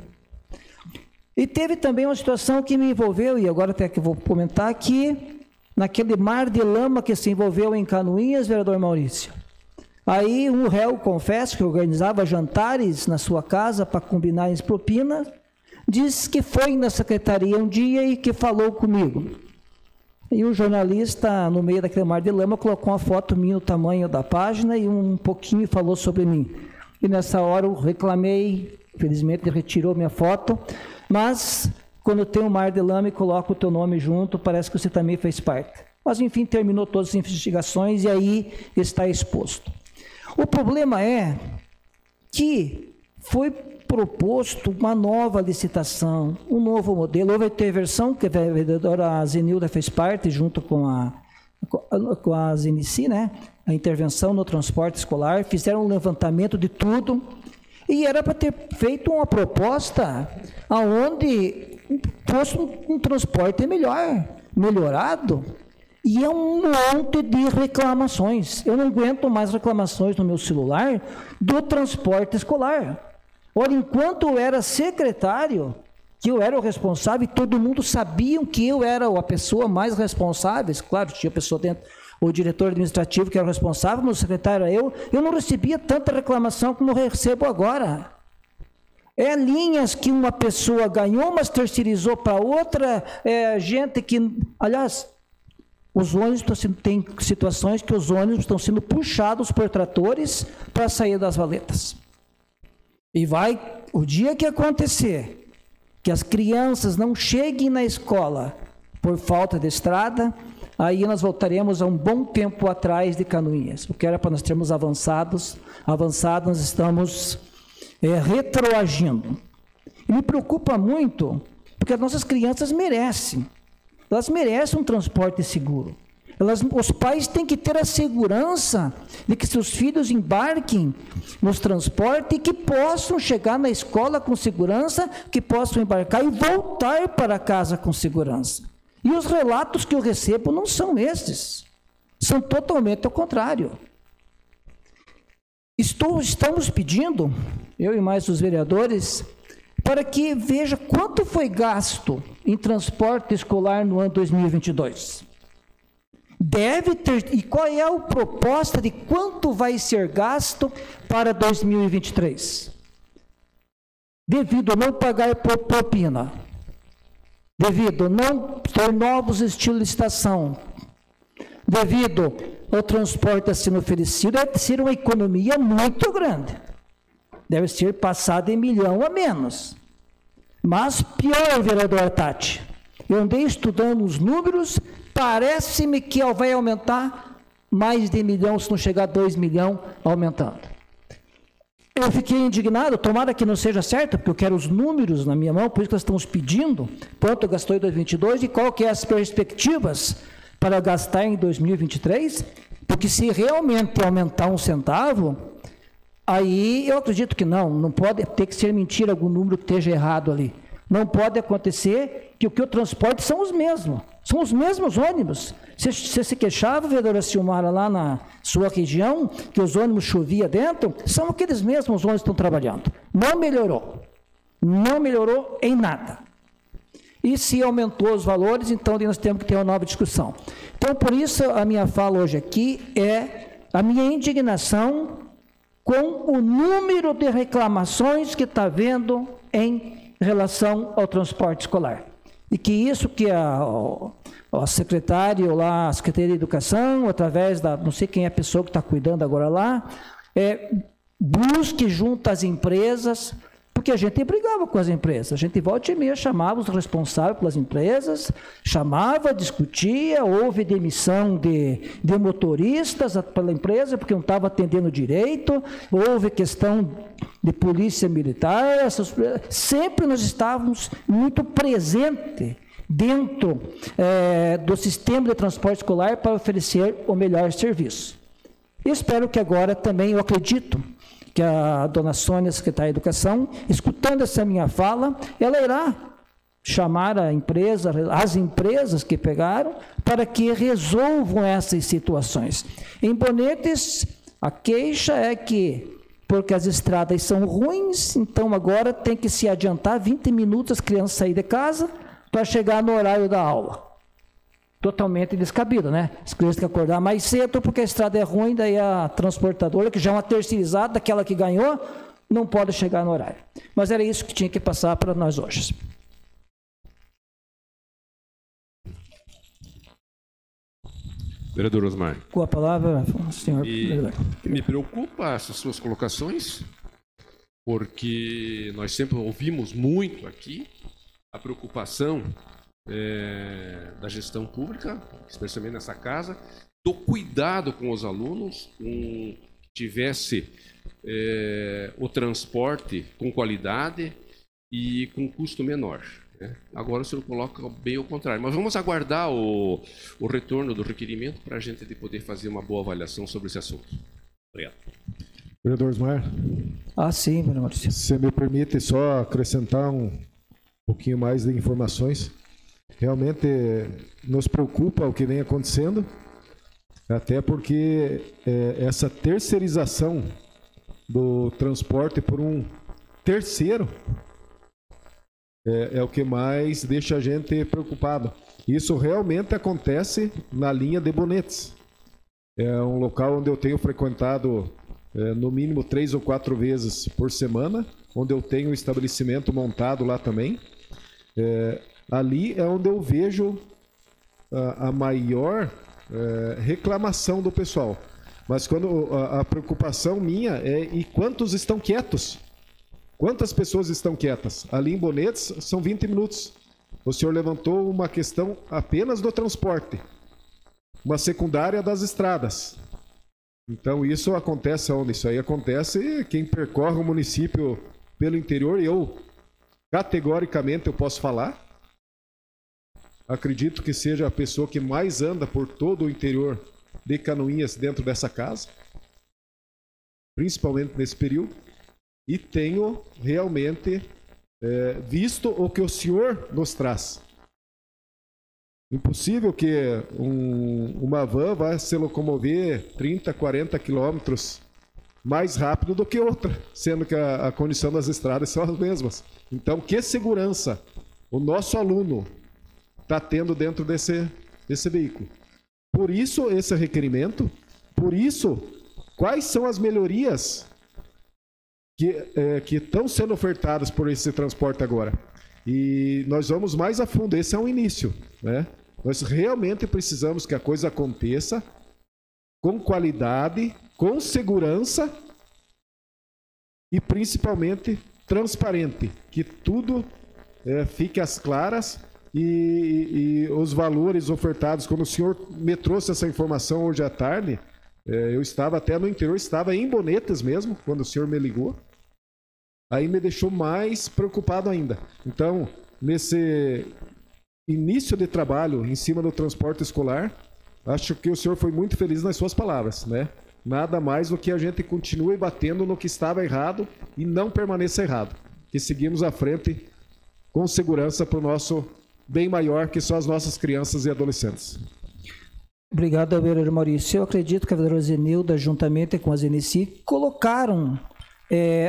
E teve também uma situação que me envolveu, e agora até que vou comentar aqui, naquele mar de lama que se envolveu em Canoinhas, vereador Maurício. Aí um réu, confesso, que organizava jantares na sua casa para combinar as propinas, disse que foi na secretaria um dia e que falou comigo. e o jornalista, no meio daquele mar de lama, colocou uma foto minha no tamanho da página e um pouquinho falou sobre mim. E nessa hora eu reclamei, felizmente ele retirou minha foto, mas quando tem um mar de lama e coloca o teu nome junto, parece que você também fez parte. Mas enfim, terminou todas as investigações e aí está exposto. O problema é que foi proposto uma nova licitação, um novo modelo. Houve a intervenção, que a vereadora Zenilda fez parte, junto com a Zenici, né? A intervenção no transporte escolar, fizeram um levantamento de tudo, e era para ter feito uma proposta onde fosse um transporte melhorado, e é um monte de reclamações. Eu não aguento mais reclamações no meu celular do transporte escolar. Ora, enquanto eu era secretário, que eu era o responsável, e todo mundo sabia que eu era a pessoa mais responsável, claro, tinha a pessoa dentro, o diretor administrativo que era o responsável, mas o secretário era eu não recebia tanta reclamação como eu recebo agora. É linhas que uma pessoa ganhou, mas terceirizou para outra, gente que, aliás, os ônibus tem situações que os ônibus estão sendo puxados por tratores para sair das valetas. E o dia que acontecer que as crianças não cheguem na escola por falta de estrada, aí nós voltaremos a um bom tempo atrás de Canoinhas, porque era para nós termos avançado, nós estamos retroagindo. E me preocupa muito, porque as nossas crianças merecem. Elas merecem um transporte seguro. Os pais têm que ter a segurança de que seus filhos embarquem nos transportes e que possam chegar na escola com segurança, que possam embarcar e voltar para casa com segurança. E os relatos que eu recebo não são esses. São totalmente ao contrário. Estamos pedindo, eu e mais os vereadores, para que veja quanto foi gasto em transporte escolar no ano 2022. Deve ter, e qual é a proposta de quanto vai ser gasto para 2023? Devido a não pagar propina, devido a não ter novos estilos de licitação, devido ao transporte a sendo oferecido, deve ser uma economia muito grande. Deve ser passado em 1 milhão a menos. Mas pior, vereador Tati, eu andei estudando os números, parece-me que vai aumentar mais de 1 milhão, se não chegar a 2 milhões, aumentando. Eu fiquei indignado, tomara que não seja certo, porque eu quero os números na minha mão, por isso que nós estamos pedindo quanto gastou em 2022 e qual que é as perspectivas para gastar em 2023, porque se realmente aumentar 1 centavo, aí eu acredito que não pode ter que ser mentira algum número que esteja errado ali. Não pode acontecer que o que o transporte são os mesmos ônibus. Você se queixava, vereadora Silmara, lá na sua região, que os ônibus choviam dentro, são aqueles mesmos ônibus que estão trabalhando. Não melhorou em nada. E se aumentou os valores, então nós temos que ter uma nova discussão. Então, por isso, a minha fala hoje aqui é a minha indignação com o número de reclamações que está havendo em relação ao transporte escolar. E que isso que a secretária lá, a Secretaria de Educação, através da, não sei quem é a pessoa que está cuidando agora lá, busque junto às empresas, porque a gente brigava com as empresas, a gente volta e meia chamava os responsáveis pelas empresas, chamava, discutia, houve demissão de motoristas pela empresa, porque não estava atendendo direito, houve questão de polícia militar, sempre nós estávamos muito presentes dentro do sistema de transporte escolar para oferecer o melhor serviço. Espero que agora também, eu acredito, que a dona Sônia, secretária de Educação, escutando essa minha fala, ela irá chamar as empresas que pegaram, para que resolvam essas situações. Em Bonetes, a queixa é que, porque as estradas são ruins, então agora tem que se adiantar 20 minutos as crianças saírem de casa para chegar no horário da aula. Totalmente descabido, né? As crianças têm que acordar mais cedo porque a estrada é ruim, daí a transportadora, que já é uma terceirizada, daquela que ganhou, não pode chegar no horário. Mas era isso que tinha que passar para nós hoje. Vereador Osmar. Com a palavra, senhor vereador. Me preocupa essas suas colocações, porque nós sempre ouvimos muito aqui a preocupação da gestão pública, especialmente nessa casa, do cuidado com os alunos, que tivesse o transporte com qualidade e com custo menor. Agora o senhor coloca bem o contrário. Mas vamos aguardar o retorno do requerimento para a gente poder fazer uma boa avaliação sobre esse assunto. Obrigado. Vereador Osmar. Sim, vereador Maurício. Se me permite só acrescentar um pouquinho mais de informações. Realmente nos preocupa o que vem acontecendo, até porque essa terceirização do transporte por um terceiro é o que mais deixa a gente preocupado. Isso realmente acontece na linha de Bonetes. É um local onde eu tenho frequentado no mínimo 3 ou 4 vezes por semana, onde eu tenho um estabelecimento montado lá também. Ali é onde eu vejo a maior reclamação do pessoal. Mas quando a preocupação minha e quantos estão quietos? Quantas pessoas estão quietas? Ali em Bonetes são 20 minutos. O senhor levantou uma questão apenas do transporte, uma secundária das estradas. Então isso acontece onde? Isso aí acontece quem percorre o município pelo interior. Eu, categoricamente, eu posso falar. Acredito que seja a pessoa que mais anda por todo o interior de Canoinhas dentro dessa casa, principalmente nesse período. E tenho realmente visto o que o senhor nos traz. Impossível que uma van vá se locomover 30, 40 quilômetros mais rápido do que outra, sendo que a condição das estradas são as mesmas. Então, que segurança o nosso aluno está tendo dentro desse veículo? Por isso, esse requerimento, por isso, quais são as melhorias que estão sendo ofertadas por esse transporte agora? E nós vamos mais a fundo, esse é um início, né? Nós realmente precisamos que a coisa aconteça com qualidade, com segurança e principalmente transparente, que tudo fique às claras e os valores ofertados. Quando o senhor me trouxe essa informação hoje à tarde, eu estava até no interior, estava em Bonetes mesmo, quando o senhor me ligou. Aí me deixou mais preocupado ainda. Então, nesse início de trabalho em cima do transporte escolar, acho que o senhor foi muito feliz nas suas palavras, né? Nada mais do que a gente continue batendo no que estava errado e não permaneça errado. Que seguimos à frente com segurança para o nosso bem maior, que são as nossas crianças e adolescentes. Obrigado, vereador Maurício. Eu acredito que a vereadora Zenilda, juntamente com a Zenici, colocaram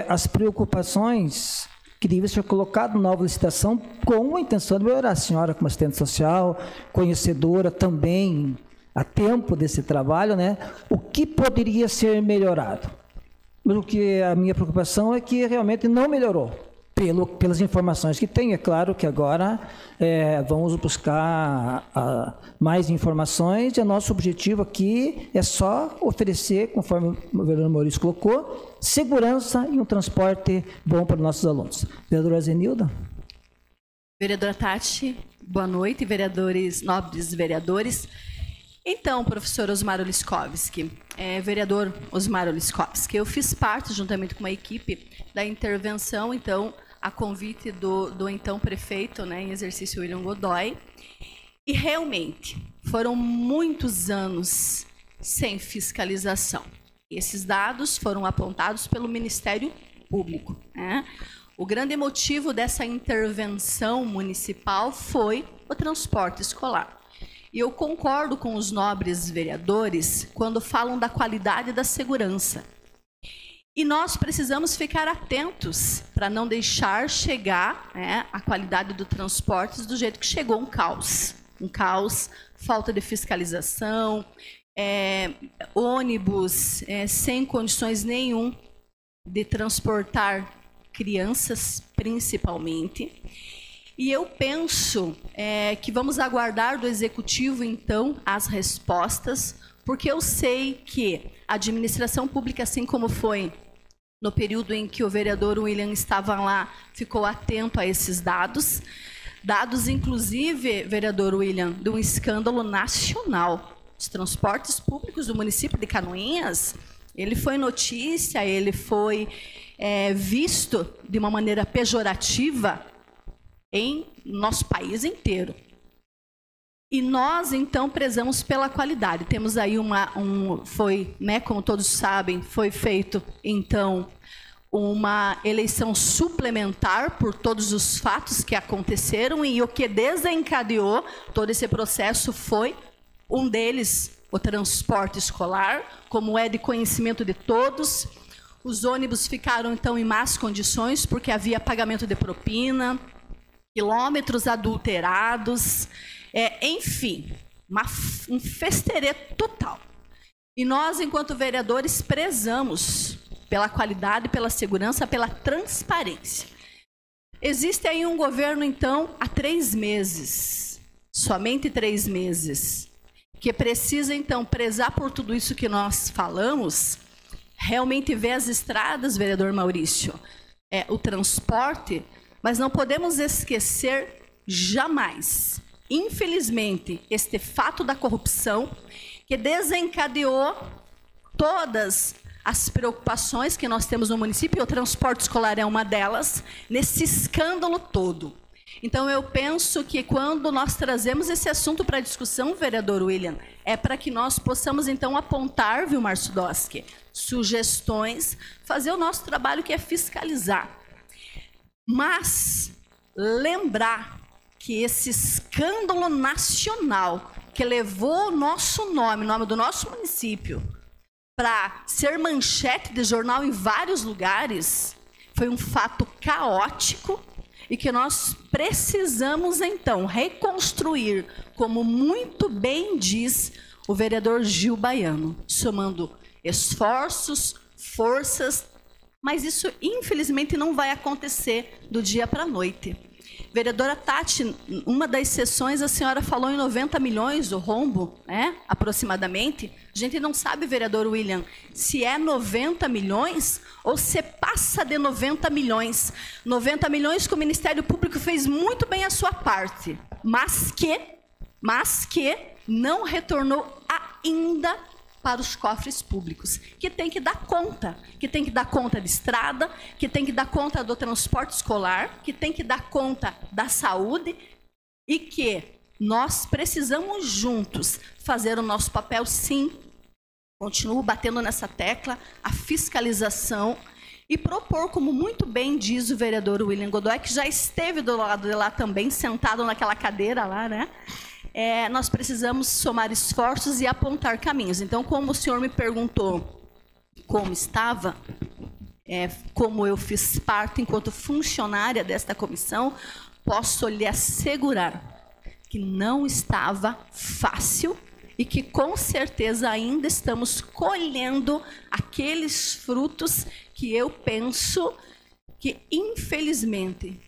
as preocupações que devem ser colocadas na nova licitação com a intenção de melhorar. A senhora, como assistente social, conhecedora também a tempo desse trabalho, né? O que poderia ser melhorado? Mas o que a minha preocupação é que realmente não melhorou. Pelas informações que tem, é claro que agora vamos buscar mais informações, e o nosso objetivo aqui é só oferecer, conforme o vereador Maurício colocou, segurança e um transporte bom para os nossos alunos. Vereadora Zenilda. Vereadora Tati, boa noite, vereadores, nobres vereadores. Então, professor Osmar Oliskovski, vereador Osmar Oliskovski, eu fiz parte, juntamente com uma equipe, da intervenção, então, a convite do então prefeito, né, em exercício William Godoy, e realmente foram muitos anos sem fiscalização. Esses dados foram apontados pelo Ministério Público, né? O grande motivo dessa intervenção municipal foi o transporte escolar. E eu concordo com os nobres vereadores quando falam da qualidade e da segurança. E nós precisamos ficar atentos para não deixar chegar, né, a qualidade do transporte do jeito que chegou, um caos. Um caos, falta de fiscalização, ônibus sem condições nenhum de transportar crianças, principalmente. E eu penso que vamos aguardar do Executivo, então, as respostas, porque eu sei que a administração pública, assim como foi no período em que o vereador William estava lá, ficou atento a esses dados. Dados, inclusive, vereador William, de um escândalo nacional. Os transportes públicos do município de Canoinhas, ele foi notícia, ele foi visto de uma maneira pejorativa em nosso país inteiro. E nós, então, prezamos pela qualidade. Temos aí como todos sabem, foi feito, então, uma eleição suplementar por todos os fatos que aconteceram, e o que desencadeou todo esse processo foi, um deles, o transporte escolar, como é de conhecimento de todos. Os ônibus ficaram, então, em más condições, porque havia pagamento de propina, quilômetros adulterados, enfim, um festeirê total. E nós, enquanto vereadores, prezamos pela qualidade, pela segurança, pela transparência. Existe aí um governo, então, há 3 meses, somente 3 meses, que precisa, então, prezar por tudo isso que nós falamos, realmente ver as estradas, vereador Maurício, o transporte, mas não podemos esquecer jamais, infelizmente, este fato da corrupção que desencadeou todas as preocupações que nós temos no município, e o transporte escolar é uma delas, nesse escândalo todo. Então, eu penso que quando nós trazemos esse assunto para discussão, vereador William, é para que nós possamos, então, apontar, viu, Márcio Doski, sugestões, fazer o nosso trabalho, que é fiscalizar. Mas lembrar que esse escândalo nacional que levou o nosso nome, o nome do nosso município, para ser manchete de jornal em vários lugares, foi um fato caótico e que nós precisamos, então, reconstruir, como muito bem diz o vereador Gil Baiano, somando esforços, forças, mas isso, infelizmente, não vai acontecer do dia para a noite. Vereadora Tati, uma das sessões a senhora falou em 90 milhões, o rombo, né, aproximadamente. A gente não sabe, vereador William, se é 90 milhões ou se passa de 90 milhões. 90 milhões que o Ministério Público fez muito bem a sua parte, mas que não retornou ainda para os cofres públicos, que tem que dar conta, de estrada, que tem que dar conta do transporte escolar, que tem que dar conta da saúde, e que nós precisamos juntos fazer o nosso papel, sim. Continuo batendo nessa tecla, a fiscalização, e propor, como muito bem diz o vereador William Godoy, que já esteve do lado de lá também, sentado naquela cadeira lá, né? Nós precisamos somar esforços e apontar caminhos. Então, como o senhor me perguntou como estava, como eu fiz parte enquanto funcionária desta comissão, posso lhe assegurar que não estava fácil e que, com certeza, ainda estamos colhendo aqueles frutos que eu penso que, infelizmente,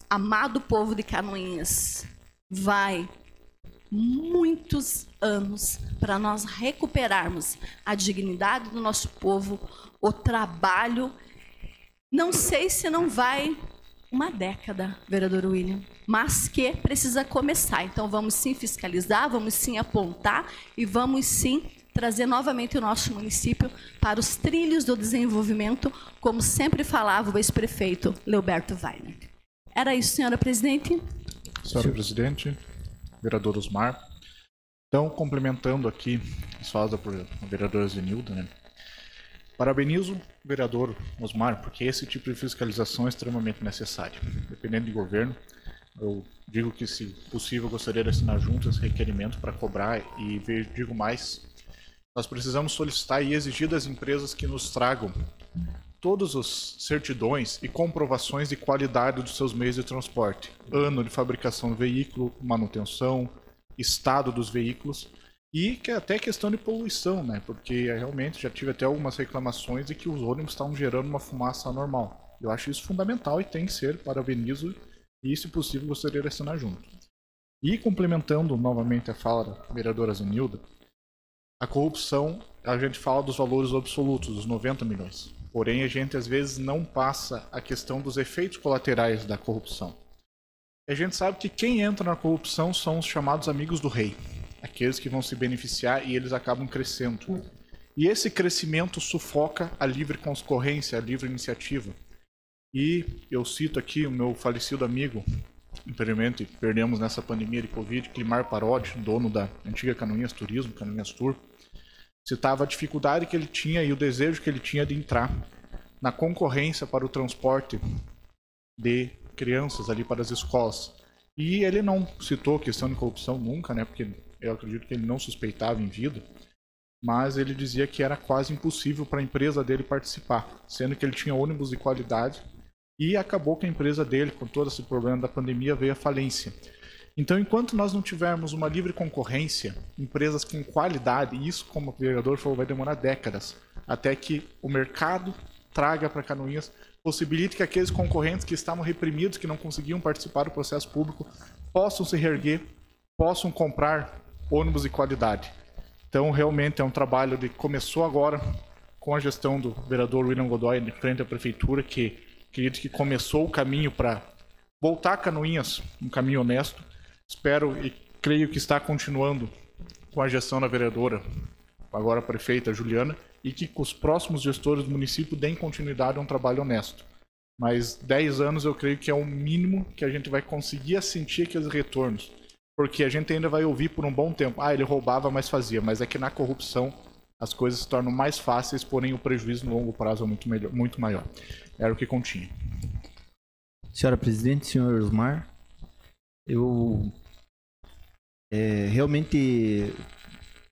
amado povo de Canoinhas, vai muitos anos para nós recuperarmos a dignidade do nosso povo, o trabalho. Não sei se não vai uma década, vereador William, mas que precisa começar. Então, vamos sim fiscalizar, vamos sim apontar e vamos sim trazer novamente o nosso município para os trilhos do desenvolvimento, como sempre falava o ex-prefeito Leoberto Weiner. Era isso, senhora presidente. Senhora presidente, vereador Osmar. Então, complementando aqui as falas da vereadora Zenilda, né? Parabenizo o vereador Osmar, porque esse tipo de fiscalização é extremamente necessário. Dependendo do governo, eu digo que, se possível, gostaria de assinar junto esse requerimento para cobrar e digo mais, nós precisamos solicitar e exigir das empresas que nos tragam todos os certidões e comprovações de qualidade dos seus meios de transporte, ano de fabricação do veículo, manutenção, estado dos veículos, e que até questão de poluição, né? Porque realmente já tive até algumas reclamações de que os ônibus estavam gerando uma fumaça anormal. Eu acho isso fundamental e tem que ser. Parabenizo E, se possível, gostaria de assinar junto. E, complementando novamente a fala da vereadora Zenilda, a corrupção, a gente fala dos valores absolutos, dos 90 milhões. Porém, a gente às vezes não passa a questão dos efeitos colaterais da corrupção. A gente sabe que quem entra na corrupção são os chamados amigos do rei, aqueles que vão se beneficiar e eles acabam crescendo. E esse crescimento sufoca a livre concorrência, a livre iniciativa. E eu cito aqui o meu falecido amigo, infelizmente perdemos nessa pandemia de Covid, Climar Parodi, dono da antiga Canoinhas Turismo, Canoinhas Tour, citava a dificuldade que ele tinha e o desejo que ele tinha de entrar na concorrência para o transporte de crianças ali para as escolas. E ele não citou questão de corrupção nunca, né? Porque eu acredito que ele não suspeitava em vida, mas ele dizia que era quase impossível para a empresa dele participar, sendo que ele tinha ônibus de qualidade e acabou que a empresa dele, com todo esse problema da pandemia, veio à falência. Então, enquanto nós não tivermos uma livre concorrência, empresas com qualidade, e isso, como o vereador falou, vai demorar décadas, até que o mercado traga para Canoinhas, possibilite que aqueles concorrentes que estavam reprimidos, que não conseguiam participar do processo público, possam se reerguer, possam comprar ônibus de qualidade. Então, realmente é um trabalho que começou agora com a gestão do vereador William Godoy de frente à prefeitura, que acredito que começou o caminho para voltar a Canoinhas, um caminho honesto. Espero e creio que está continuando com a gestão da vereadora, agora a prefeita Juliana, e que os próximos gestores do município deem continuidade a um trabalho honesto. Mas 10 anos eu creio que é o mínimo que a gente vai conseguir sentir aqueles retornos. Porque a gente ainda vai ouvir por um bom tempo, ele roubava, mas fazia. Mas é que na corrupção as coisas se tornam mais fáceis, porém o prejuízo no longo prazo é muito maior. Era o que continha. Senhora Presidente, senhor Osmar, eu realmente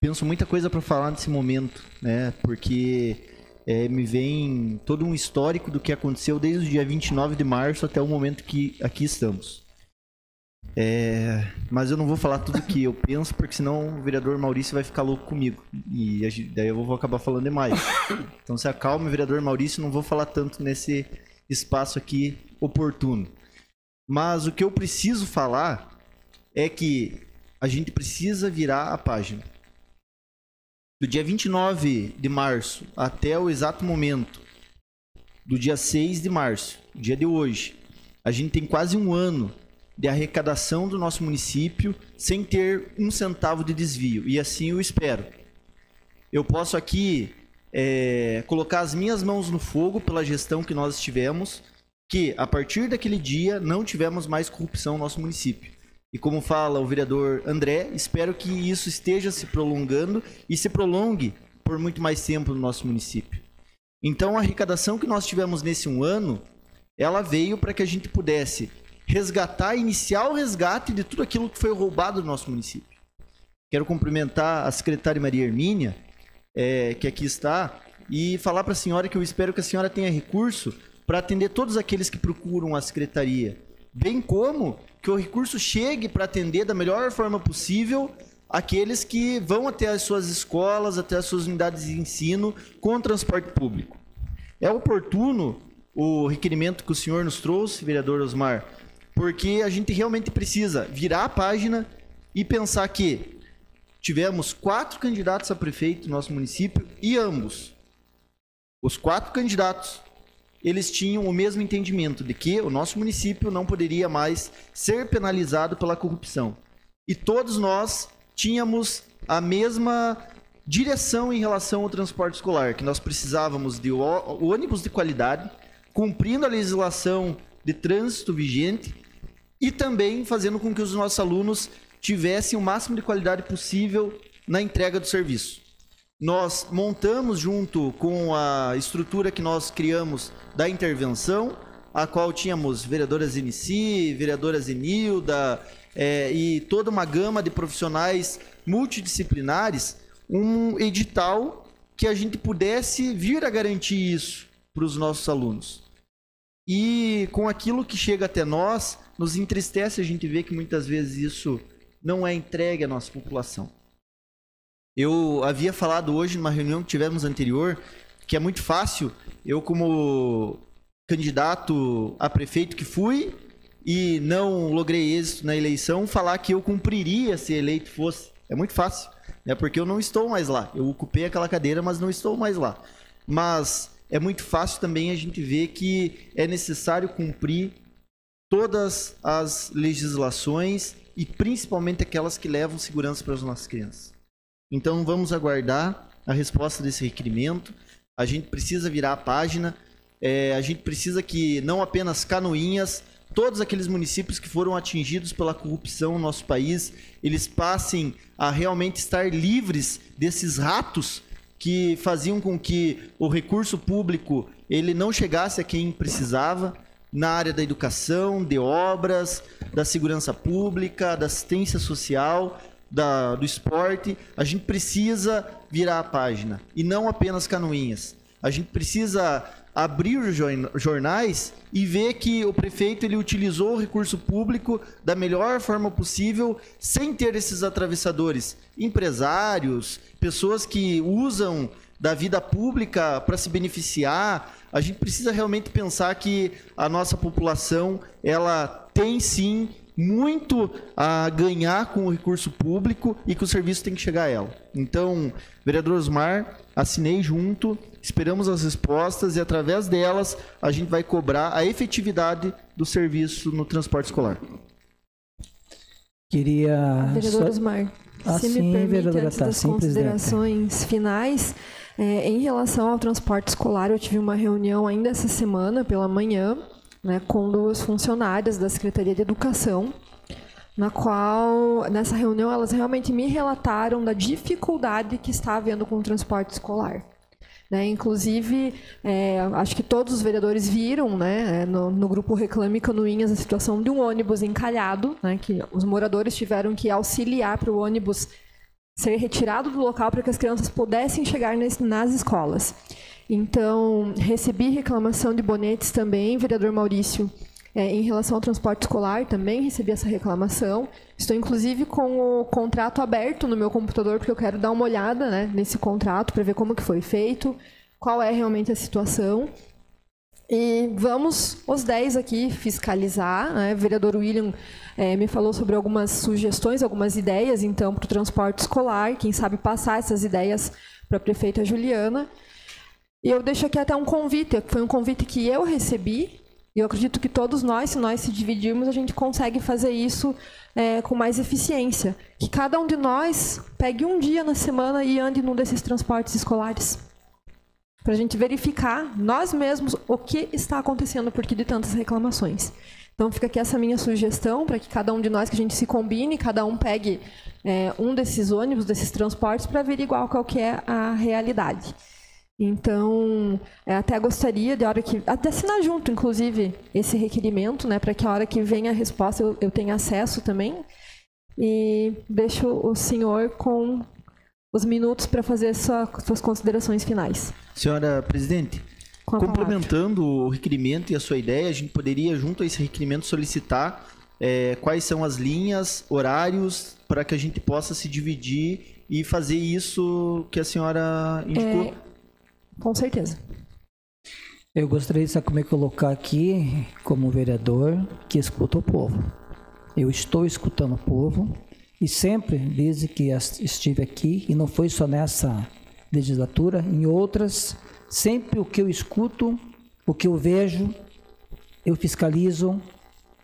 penso muita coisa para falar nesse momento, né? Porque me vem todo um histórico do que aconteceu desde o dia 29 de março até o momento que aqui estamos. Mas eu não vou falar tudo que eu penso, porque senão o vereador Maurício vai ficar louco comigo. E daí eu vou acabar falando demais. Então se acalme, vereador Maurício, não vou falar tanto nesse espaço aqui oportuno. Mas o que eu preciso falar é que a gente precisa virar a página. Do dia 29 de março até o exato momento, do dia 6 de março, dia de hoje, a gente tem quase um ano de arrecadação do nosso município sem ter um centavo de desvio. E assim eu espero. Eu posso aqui colocar as minhas mãos no fogo pela gestão que nós tivemos, que a partir daquele dia não tivemos mais corrupção no nosso município. E como fala o vereador André, espero que isso esteja se prolongando e se prolongue por muito mais tempo no nosso município. Então a arrecadação que nós tivemos nesse um ano, ela veio para que a gente pudesse resgatar, iniciar o resgate de tudo aquilo que foi roubado do nosso município. Quero cumprimentar a secretária Maria Hermínia, que aqui está, e falar para a senhora que eu espero que a senhora tenha recurso para atender todos aqueles que procuram a secretaria, bem como que o recurso chegue para atender da melhor forma possível aqueles que vão até as suas escolas, até as suas unidades de ensino com transporte público. É oportuno o requerimento que o senhor nos trouxe, vereador Osmar, porque a gente realmente precisa virar a página e pensar que tivemos 4 candidatos a prefeito no nosso município e ambos, os 4 candidatos, eles tinham o mesmo entendimento de que o nosso município não poderia mais ser penalizado pela corrupção. E todos nós tínhamos a mesma direção em relação ao transporte escolar, que nós precisávamos de ônibus de qualidade, cumprindo a legislação de trânsito vigente e também fazendo com que os nossos alunos tivessem o máximo de qualidade possível na entrega do serviço. Nós montamos, junto com a estrutura que nós criamos da intervenção, a qual tínhamos vereadora Zenici, vereadora Zenilda, e toda uma gama de profissionais multidisciplinares, um edital que a gente pudesse vir a garantir isso para os nossos alunos. E com aquilo que chega até nós, nos entristece a gente ver que muitas vezes isso não é entregue à nossa população. Eu havia falado hoje numa reunião que tivemos anterior, que é muito fácil, eu como candidato a prefeito que fui, e não logrei êxito na eleição, falar que eu cumpriria se eleito fosse. É muito fácil, né? Porque eu não estou mais lá. Eu ocupei aquela cadeira, mas não estou mais lá. Mas é muito fácil também a gente ver que é necessário cumprir todas as legislações e principalmente aquelas que levam segurança para as nossas crianças. Então vamos aguardar a resposta desse requerimento. A gente precisa virar a página. A gente precisa que não apenas Canoinhas, todos aqueles municípios que foram atingidos pela corrupção no nosso país, eles passem a realmente estar livres desses ratos que faziam com que o recurso público ele não chegasse a quem precisava, na área da educação, de obras, da segurança pública, da assistência social, do esporte. A gente precisa virar a página, e não apenas Canoinhas. A gente precisa abrir os jornais e ver que o prefeito ele utilizou o recurso público da melhor forma possível, sem ter esses atravessadores, empresários, pessoas que usam da vida pública para se beneficiar. A gente precisa realmente pensar que a nossa população ela tem sim muito a ganhar com o recurso público e que o serviço tem que chegar a ela. Então, vereador Osmar, assinei junto, esperamos as respostas e através delas a gente vai cobrar a efetividade do serviço no transporte escolar. Queria... Vereador Osmar, se me permite, antes das considerações finais, em relação ao transporte escolar, eu tive uma reunião ainda essa semana, pela manhã, né, com 2 funcionárias da Secretaria de Educação, na qual, nessa reunião, elas realmente me relataram da dificuldade que está havendo com o transporte escolar. Né, inclusive, acho que todos os vereadores viram, né, no grupo Reclame Canoinhas, a situação de um ônibus encalhado, né, que os moradores tiveram que auxiliar para o ônibus ser retirado do local para que as crianças pudessem chegar nas escolas. Então, recebi reclamação de bonetes também, vereador Maurício, em relação ao transporte escolar, também recebi essa reclamação. Estou, inclusive, com o contrato aberto no meu computador, porque eu quero dar uma olhada, né, nesse contrato, para ver como que foi feito, qual é realmente a situação. E vamos, os 10 aqui, fiscalizar. Né? O vereador William me falou sobre algumas sugestões, algumas ideias, então, para o transporte escolar. Quem sabe passar essas ideias para a prefeita Juliana. E eu deixo aqui até um convite, foi um convite que eu recebi, e eu acredito que todos nós, se nós se dividirmos, a gente consegue fazer isso com mais eficiência. Que cada um de nós pegue um dia na semana e ande num desses transportes escolares. Para a gente verificar, nós mesmos, o que está acontecendo por que de tantas reclamações. Então, fica aqui essa minha sugestão, para que cada um de nós, que a gente se combine, cada um pegue um desses ônibus, desses transportes, para averiguar qual que é a realidade. Então, até gostaria, de hora que até assinar junto, inclusive, esse requerimento, né, para que a hora que venha a resposta eu tenha acesso também. E deixo o senhor com os minutos para fazer suas considerações finais. Senhora presidente, complementando o requerimento e a sua ideia, a gente poderia, junto a esse requerimento, solicitar quais são as linhas, horários, para que a gente possa se dividir e fazer isso que a senhora indicou. Com certeza. Eu gostaria de saber como colocar aqui, como vereador, que escuta o povo. Eu estou escutando o povo e sempre, desde que estive aqui, e não foi só nessa legislatura, em outras, sempre o que eu escuto, o que eu vejo, eu fiscalizo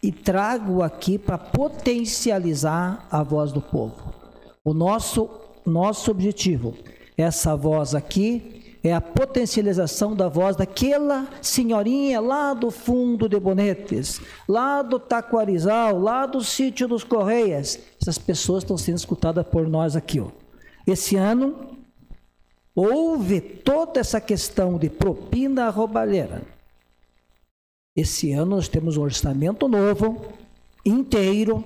e trago aqui para potencializar a voz do povo. O nosso objetivo, essa voz aqui, é a potencialização da voz daquela senhorinha lá do fundo de Bonetes, lá do Taquarizal, lá do sítio dos Correias. Essas pessoas estão sendo escutadas por nós aqui. Ó. Esse ano, houve toda essa questão de propina roubalheira. Esse ano nós temos um orçamento novo, inteiro.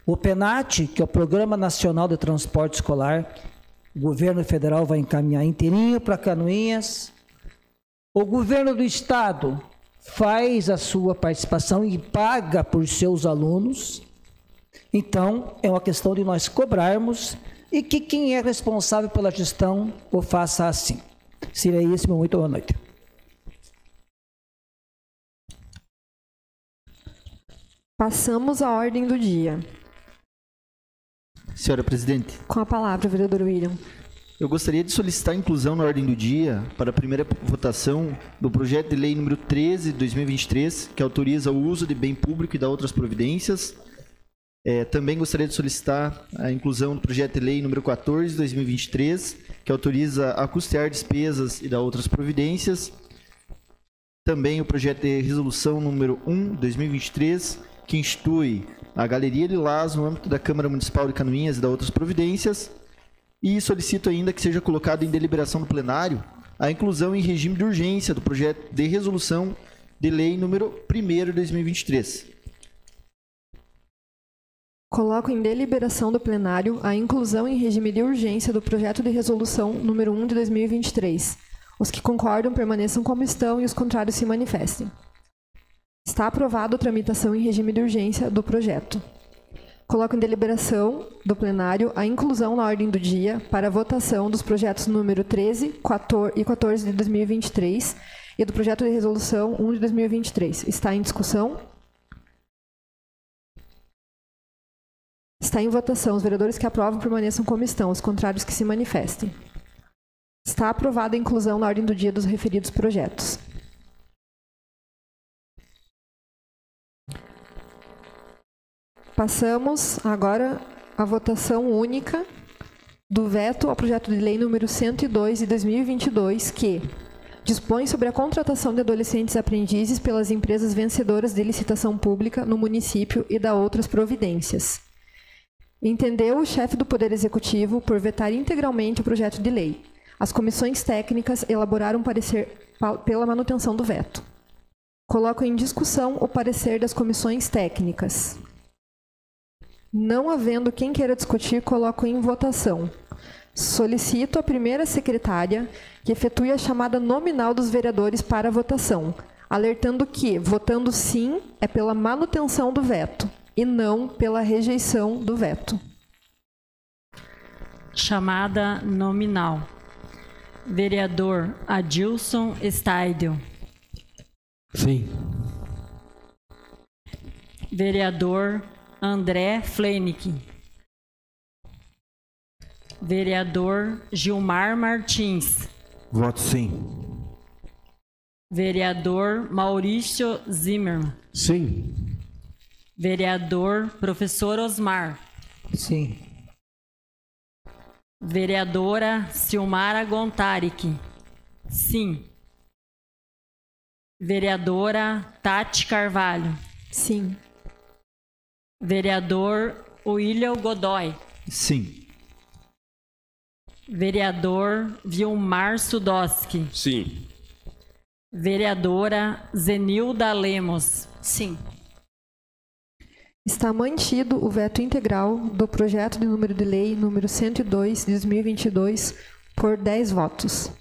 O PENAT, que é o Programa Nacional de Transporte Escolar, o governo federal vai encaminhar inteirinho para Canoinhas. O governo do estado faz a sua participação e paga por seus alunos. Então, é uma questão de nós cobrarmos e que quem é responsável pela gestão o faça assim. Seria isso, muito boa noite. Passamos à ordem do dia. Senhora presidente, Com a palavra, vereador William. eu gostaria de solicitar a inclusão na ordem do dia para a primeira votação do projeto de lei número 13 de 2023, que autoriza o uso de bem público e da outras providências. Também gostaria de solicitar a inclusão do projeto de lei número 14 de 2023, que autoriza a custear despesas e da outras providências. Também o projeto de resolução número 1 de 2023, que institui a Galeria Lilás no âmbito da Câmara Municipal de Canoinhas e da outras providências. E solicito ainda que seja colocado em deliberação do plenário a inclusão em regime de urgência do projeto de resolução de lei número 1º de 2023. Coloco em deliberação do plenário a inclusão em regime de urgência do projeto de resolução número 1 de 2023. Os que concordam permaneçam como estão e os contrários se manifestem. Está aprovada a tramitação em regime de urgência do projeto. Coloco em deliberação do plenário a inclusão na ordem do dia para a votação dos projetos número 13 e 14 de 2023 e do projeto de resolução 1 de 2023. Está em discussão? Está em votação. Os vereadores que aprovam permaneçam como estão. Os contrários que se manifestem. Está aprovada a inclusão na ordem do dia dos referidos projetos. Passamos agora à votação única do veto ao projeto de lei número 102 de 2022, que dispõe sobre a contratação de adolescentes aprendizes pelas empresas vencedoras de licitação pública no município e da outras providências. Entendeu o chefe do Poder Executivo por vetar integralmente o projeto de lei. As comissões técnicas elaboraram parecer pela manutenção do veto. Coloco em discussão o parecer das comissões técnicas. Não havendo quem queira discutir, coloco em votação. Solicito à primeira secretária que efetue a chamada nominal dos vereadores para a votação, alertando que, votando sim, é pela manutenção do veto e não pela rejeição do veto. Chamada nominal. Vereador Adilson Staidel. Sim. Vereador André Flenick. Vereador Gilmar Martins. Voto sim. Vereador Maurício Zimmermann. Sim. Vereador Professor Osmar. Sim. Vereadora Silmara Gontaric. Sim. Vereadora Tati Carvalho. Sim. Vereador William Godoy. Sim. Vereador Vilmar Sudoski. Sim. Vereadora Zenilda Lemos. Sim. Está mantido o veto integral do projeto de número de lei número 102 de 2022 por 10 votos.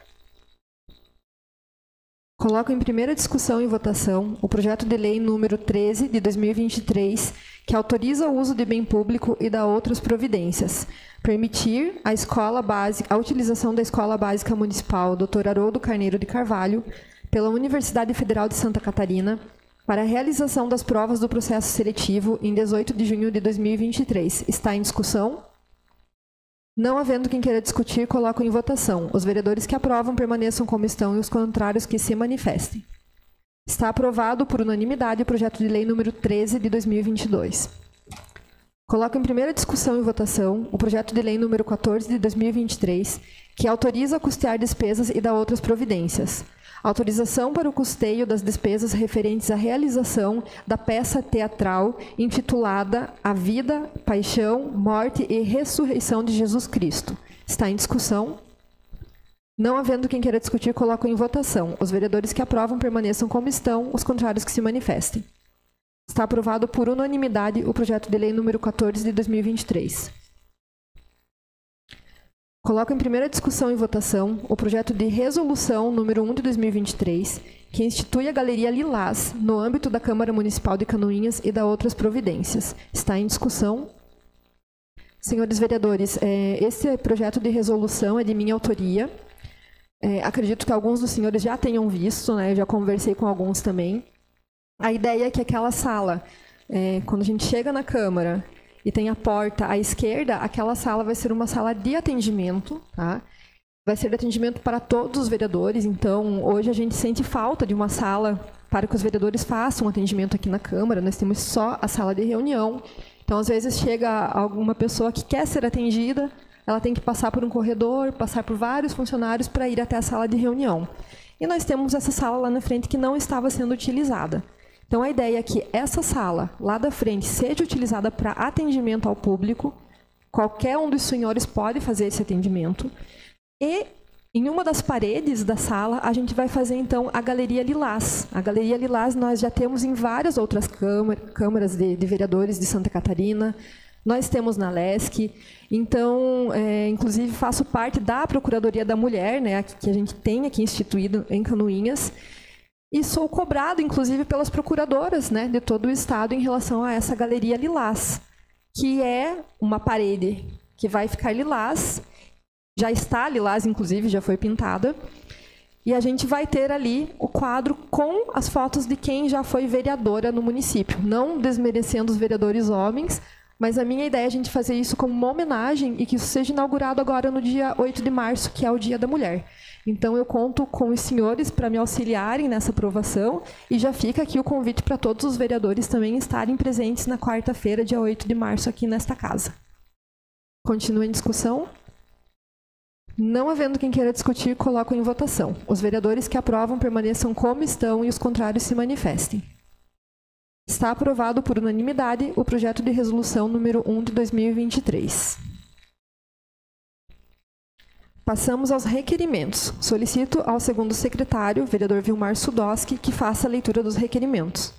Coloco em primeira discussão e votação o projeto de lei número 13 de 2023, que autoriza o uso de bem público e da outras providências. Permitir a utilização da Escola Básica Municipal Dr. Haroldo Carneiro de Carvalho pela Universidade Federal de Santa Catarina para a realização das provas do processo seletivo em 18 de junho de 2023. Está em discussão? Não havendo quem queira discutir, coloco em votação. Os vereadores que aprovam permaneçam como estão e os contrários que se manifestem. Está aprovado por unanimidade o projeto de lei número 13 de 2022. Coloco em primeira discussão e votação o projeto de lei número 14 de 2023, que autoriza a custear despesas e dá outras providências. Autorização para o custeio das despesas referentes à realização da peça teatral intitulada A Vida, Paixão, Morte e Ressurreição de Jesus Cristo. Está em discussão? Não havendo quem queira discutir, coloco em votação. Os vereadores que aprovam permaneçam como estão, os contrários que se manifestem. Está aprovado por unanimidade o projeto de lei número 14 de 2023. Coloco em primeira discussão e votação o projeto de resolução número 1 de 2023, que institui a Galeria Lilás no âmbito da Câmara Municipal de Canoinhas e da outras providências. Está em discussão? Senhores vereadores, esse projeto de resolução é de minha autoria. Acredito que alguns dos senhores já tenham visto, né? Eu já conversei com alguns também. A ideia é que aquela sala quando a gente chega na Câmara e tem a porta à esquerda, aquela sala vai ser uma sala de atendimento, tá? Vai ser de atendimento para todos os vereadores, então hoje a gente sente falta de uma sala para que os vereadores façam atendimento aqui na Câmara, nós temos só a sala de reunião, então às vezes chega alguma pessoa que quer ser atendida, ela tem que passar por um corredor, passar por vários funcionários para ir até a sala de reunião. E nós temos essa sala lá na frente que não estava sendo utilizada. Então a ideia é que essa sala lá da frente seja utilizada para atendimento ao público, qualquer um dos senhores pode fazer esse atendimento, e em uma das paredes da sala, a gente vai fazer, então, a Galeria Lilás. A Galeria Lilás nós já temos em várias outras câmaras de vereadores de Santa Catarina, nós temos na LESC, então, inclusive, faço parte da Procuradoria da Mulher, né, que a gente tem aqui instituído em Canoinhas, e sou cobrado, inclusive, pelas procuradoras, né, de todo o estado em relação a essa Galeria Lilás, que é uma parede que vai ficar lilás. Já está lilás, inclusive, já foi pintada. E a gente vai ter ali o quadro com as fotos de quem já foi vereadora no município. Não desmerecendo os vereadores homens, mas a minha ideia é a gente fazer isso como uma homenagem e que isso seja inaugurado agora no dia 8 de março, que é o Dia da Mulher. Então, eu conto com os senhores para me auxiliarem nessa aprovação e já fica aqui o convite para todos os vereadores também estarem presentes na quarta-feira, dia 8 de março, aqui nesta casa. Continua em discussão? Não havendo quem queira discutir, coloco em votação. Os vereadores que aprovam permaneçam como estão e os contrários se manifestem. Está aprovado por unanimidade o projeto de resolução número 1 de 2023. Passamos aos requerimentos. Solicito ao segundo secretário, vereador Vilmar Sudoski, que faça a leitura dos requerimentos.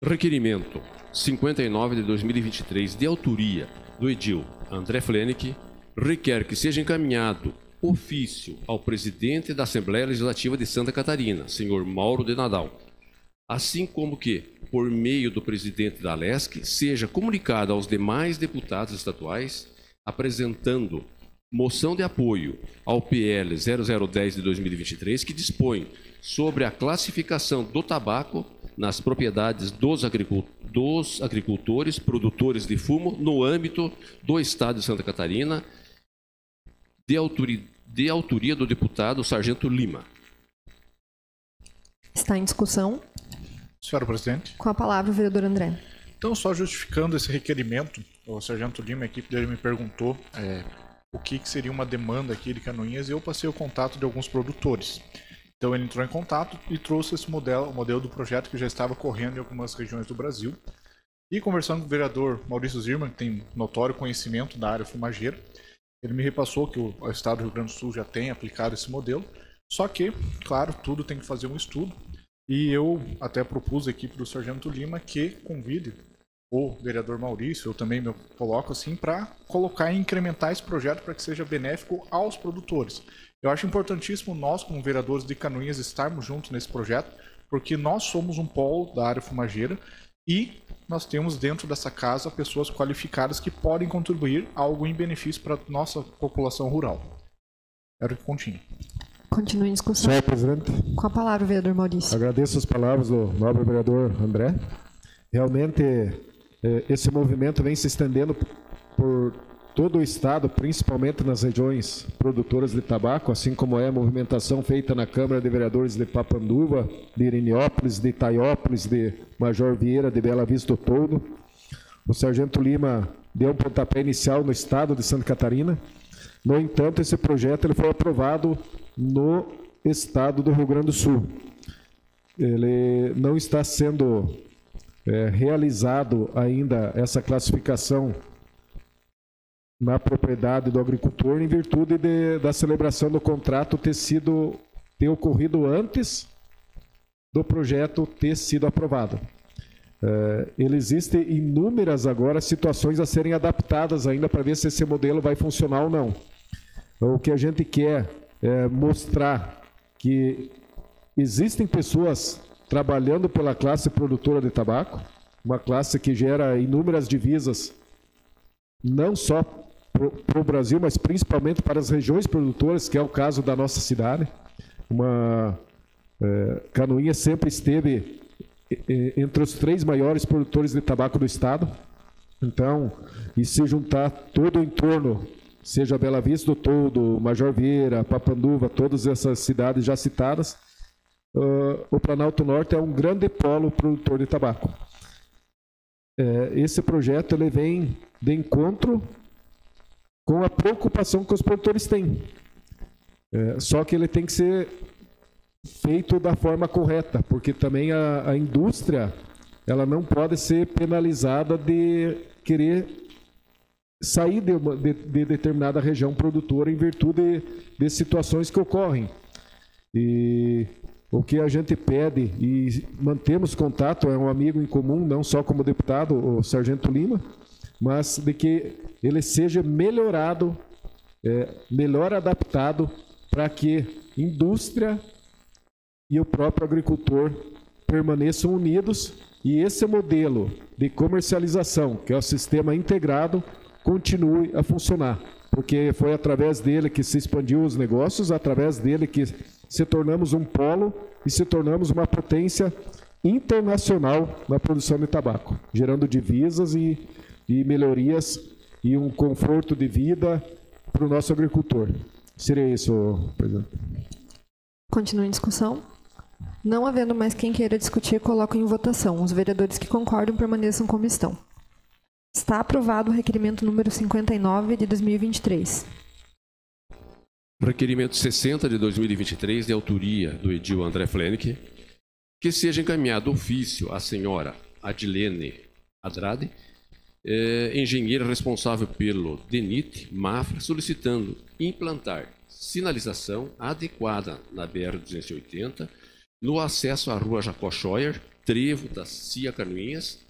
Requerimento 59 de 2023, de autoria do edil André Flenick, requer que seja encaminhado ofício ao presidente da Assembleia Legislativa de Santa Catarina, senhor Mauro de Nadal, assim como que, por meio do presidente da LESC, seja comunicado aos demais deputados estaduais, apresentando moção de apoio ao PL 0010 de 2023, que dispõe sobre a classificação do tabaco nas propriedades dos agricultores, produtores de fumo, no âmbito do Estado de Santa Catarina, de autoria do deputado Sargento Lima. Está em discussão. Senhora Presidente. Com a palavra, o vereador André. Então, só justificando esse requerimento, o Sargento Lima, a equipe dele me perguntou o que seria uma demanda aqui de Canoinhas e eu passei o contato de alguns produtores. Então ele entrou em contato e trouxe esse modelo, o modelo do projeto que já estava correndo em algumas regiões do Brasil. E conversando com o vereador Maurício Zirman, que tem notório conhecimento da área fumageira, ele me repassou que o estado do Rio Grande do Sul já tem aplicado esse modelo, só que, claro, tudo tem que fazer um estudo. E eu até propus à equipe do Sargento Lima que convide o vereador Maurício, eu também me coloco assim, para colocar e incrementar esse projeto para que seja benéfico aos produtores. Eu acho importantíssimo nós, como vereadores de Canoinhas, estarmos juntos nesse projeto, porque nós somos um polo da área fumageira e nós temos dentro dessa casa pessoas qualificadas que podem contribuir algo em benefício para a nossa população rural. Quero que continue. Continue em discussão. Senhor presidente. Com a palavra, o vereador Maurício. Agradeço as palavras do nobre vereador André. Realmente, esse movimento vem se estendendo por todo o estado, principalmente nas regiões produtoras de tabaco, assim como é a movimentação feita na Câmara de Vereadores de Papanduva, de Iriniópolis, de Itaiópolis, de Major Vieira, de Bela Vista do Toldo. O Sargento Lima deu um pontapé inicial no estado de Santa Catarina. No entanto, esse projeto ele foi aprovado no estado do Rio Grande do Sul. Ele não está sendo realizado ainda essa classificação na propriedade do agricultor em virtude da celebração do contrato ter ocorrido antes do projeto ter sido aprovado. Ele existe inúmeras agora situações a serem adaptadas ainda para ver se esse modelo vai funcionar ou não. O que a gente quer é mostrar que existem pessoas trabalhando pela classe produtora de tabaco, uma classe que gera inúmeras divisas, não só para o Brasil, mas principalmente para as regiões produtoras, que é o caso da nossa cidade. Canoinhas sempre esteve entre os 3 maiores produtores de tabaco do estado. Então, e se juntar todo o entorno, seja Bela Vista do Toldo, Major Vieira, Papanduva, todas essas cidades já citadas, o Planalto Norte é um grande polo produtor de tabaco. Esse projeto ele vem de encontro com a preocupação que os produtores têm. Só que ele tem que ser feito da forma correta, porque também a indústria ela não pode ser penalizada de querer sair de determinada região produtora em virtude de situações que ocorrem. E o que a gente pede, e mantemos contato, é um amigo em comum, não só como deputado, o Sargento Lima, mas de que ele seja melhorado, melhor adaptado para que indústria e o próprio agricultor permaneçam unidos e esse modelo de comercialização, que é o sistema integrado, continue a funcionar. Porque foi através dele que se expandiu os negócios, através dele que se tornamos um polo e se tornamos uma potência internacional na produção de tabaco, gerando divisas e melhorias e um conforto de vida para o nosso agricultor. Seria isso, presidente. Continua em discussão. Não havendo mais quem queira discutir, coloco em votação. Os vereadores que concordam permaneçam como estão. Está aprovado o requerimento número 59 de 2023. Requerimento 60 de 2023, de autoria do edil André Flenick, que seja encaminhado ofício à senhora Adilene Adrade, engenheira responsável pelo DENIT, Mafra, solicitando implantar sinalização adequada na BR-280, no acesso à rua Jacó Scheuer, trevo da Cia Canoinhas,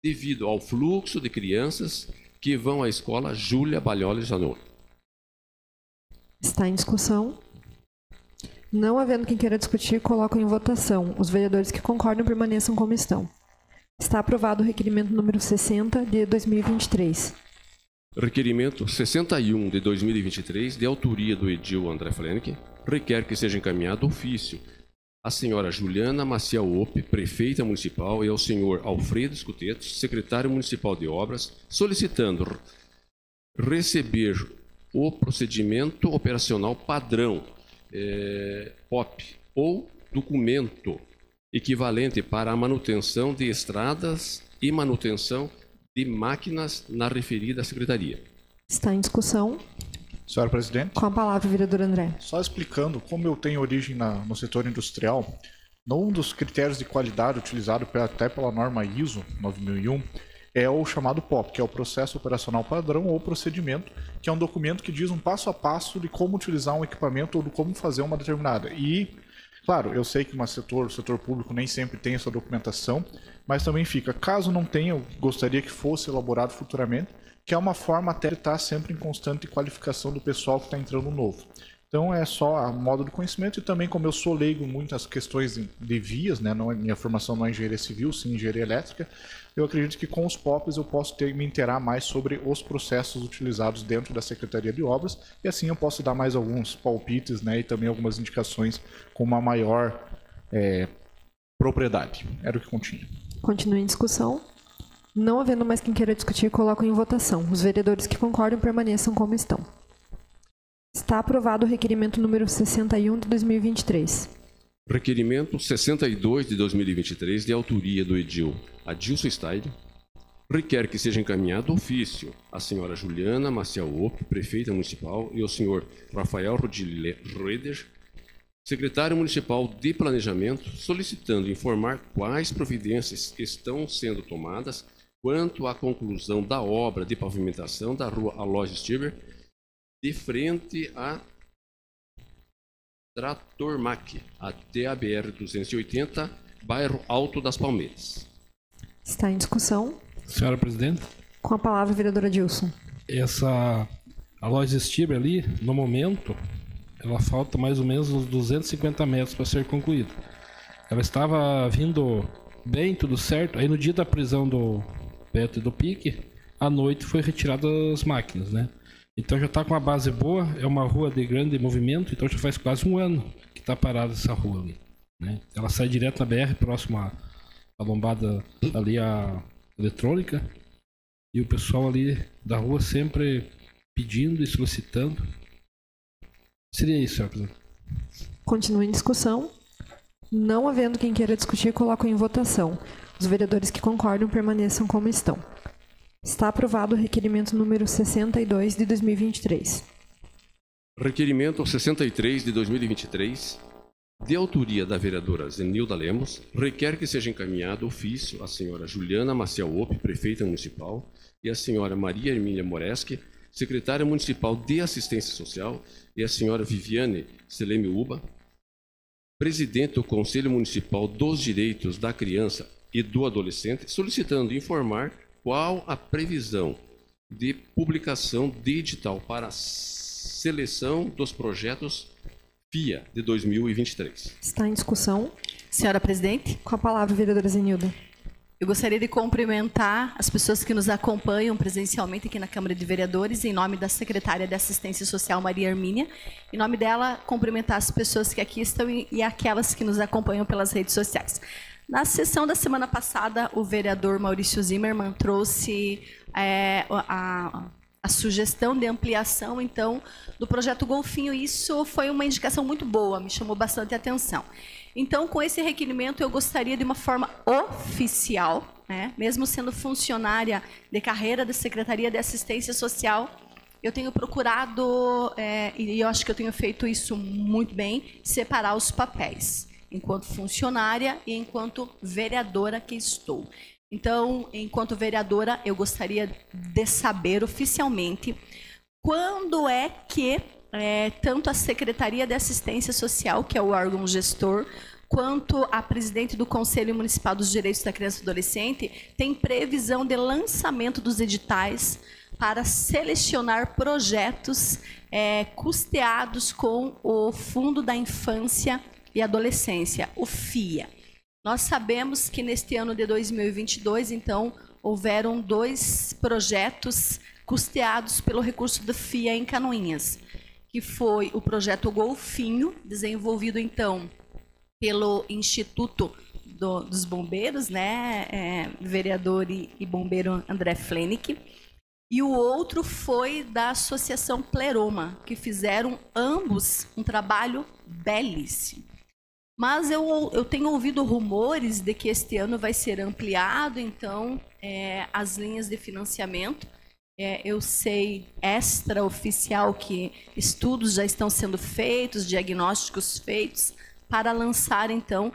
devido ao fluxo de crianças que vão à escola Júlia Balholi Janot. Está em discussão. Não havendo quem queira discutir, coloco em votação. Os vereadores que concordam permaneçam como estão. Está aprovado o requerimento número 60 de 2023. Requerimento 61 de 2023, de autoria do edil André Flenick, requer que seja encaminhado ofício à senhora Juliana Maciel Ope, prefeita municipal, e ao senhor Alfredo Escuteto, secretário municipal de obras, solicitando receber o procedimento operacional padrão, POP, ou documento equivalente para a manutenção de estradas e manutenção de máquinas na referida secretaria. Está em discussão. Senhora presidente. Com a palavra, vereador André. Só explicando, como eu tenho origem no setor industrial, um dos critérios de qualidade utilizado até pela norma ISO 9001 é o chamado POP, que é o Processo Operacional Padrão ou Procedimento, que é um documento que diz um passo a passo de como utilizar um equipamento ou de como fazer uma determinada. E, claro, eu sei que o setor público nem sempre tem essa documentação, mas também fica, caso não tenha, eu gostaria que fosse elaborado futuramente, que é uma forma até de estar sempre em constante qualificação do pessoal que está entrando novo. Então é só a modo de conhecimento e também como eu sou leigo em muitas questões de vias, né, minha formação não é engenharia civil, sim engenharia elétrica, eu acredito que com os POPs eu posso me inteirar mais sobre os processos utilizados dentro da Secretaria de Obras e assim eu posso dar mais alguns palpites, né, e também algumas indicações com uma maior propriedade. Era o que continha. Continua em discussão. Não havendo mais quem queira discutir, coloco em votação. Os vereadores que concordam permaneçam como estão. Está aprovado o requerimento número 61 de 2023. Requerimento 62 de 2023, de autoria do edil Adilson Steide, requer que seja encaminhado ofício à senhora Juliana Maciel Ope, prefeita municipal, e ao senhor Rafael Reder, secretário municipal de Planejamento, solicitando informar quais providências estão sendo tomadas quanto à conclusão da obra de pavimentação da rua Aloysio Stiber, de frente a Tratormac, até a BR-280, bairro Alto das Palmeiras. Está em discussão. Senhora presidente. Com a palavra, vereadora Dilson. Essa Aloysio Stiber ali, no momento, ela falta mais ou menos uns 250 metros para ser concluída. Ela estava vindo bem, tudo certo. Aí no dia da prisão do Beto e do Pique, à noite foi retirada as máquinas, né? Então já está com uma base boa, é uma rua de grande movimento, então já faz quase um ano que está parada essa rua ali. né? Ela sai direto na BR, próximo à lombada ali, a eletrônica, e o pessoal ali da rua sempre pedindo e solicitando. Seria isso, senhor presidente. Continua em discussão. Não havendo quem queira discutir, coloco em votação. Os vereadores que concordam permaneçam como estão. Está aprovado o requerimento número 62 de 2023. Requerimento 63 de 2023, de autoria da vereadora Zenilda Lemos, requer que seja encaminhado ofício à senhora Juliana Maciel Opp, prefeita municipal, e à senhora Maria Hermínia Moreschi, secretária municipal de assistência social, e à senhora Viviane Seleme Uba, presidente do Conselho Municipal dos Direitos da Criança e do Adolescente, solicitando informar qual a previsão de publicação de edital para seleção dos projetos FIA de 2023. Está em discussão. Senhora presidente, Com a palavra, vereadora Zenilda. eu gostaria de cumprimentar as pessoas que nos acompanham presencialmente aqui na Câmara de Vereadores, em nome da secretária de Assistência Social, Maria Hermínia. Em nome dela, cumprimentar as pessoas que aqui estão e aquelas que nos acompanham pelas redes sociais. Na sessão da semana passada, o vereador Maurício Zimmermann trouxe a sugestão de ampliação, então, do projeto Golfinho. Isso foi uma indicação muito boa, me chamou bastante atenção. Então, com esse requerimento, eu gostaria de uma forma oficial, né, mesmo sendo funcionária de carreira da Secretaria de Assistência Social, eu tenho procurado, e eu acho que eu tenho feito isso muito bem, separar os papéis, enquanto funcionária e enquanto vereadora que estou. Então, enquanto vereadora, eu gostaria de saber oficialmente quando é que tanto a Secretaria de Assistência Social, que é o órgão gestor, quanto a presidente do Conselho Municipal dos Direitos da Criança e do Adolescente tem previsão de lançamento dos editais para selecionar projetos custeados com o Fundo da Infância e Adolescência, o FIA. Nós sabemos que neste ano de 2022, então, houveram 2 projetos custeados pelo recurso do FIA em Canoinhas, que foi o projeto Golfinho, desenvolvido, então, pelo Instituto dos Bombeiros, né, vereador e bombeiro André Flenick, e o outro foi da Associação Pleroma, que fizeram ambos um trabalho belíssimo. Mas eu tenho ouvido rumores de que este ano vai ser ampliado, então, as linhas de financiamento. Eu sei, extraoficial, que estudos já estão sendo feitos, diagnósticos feitos, para lançar, então,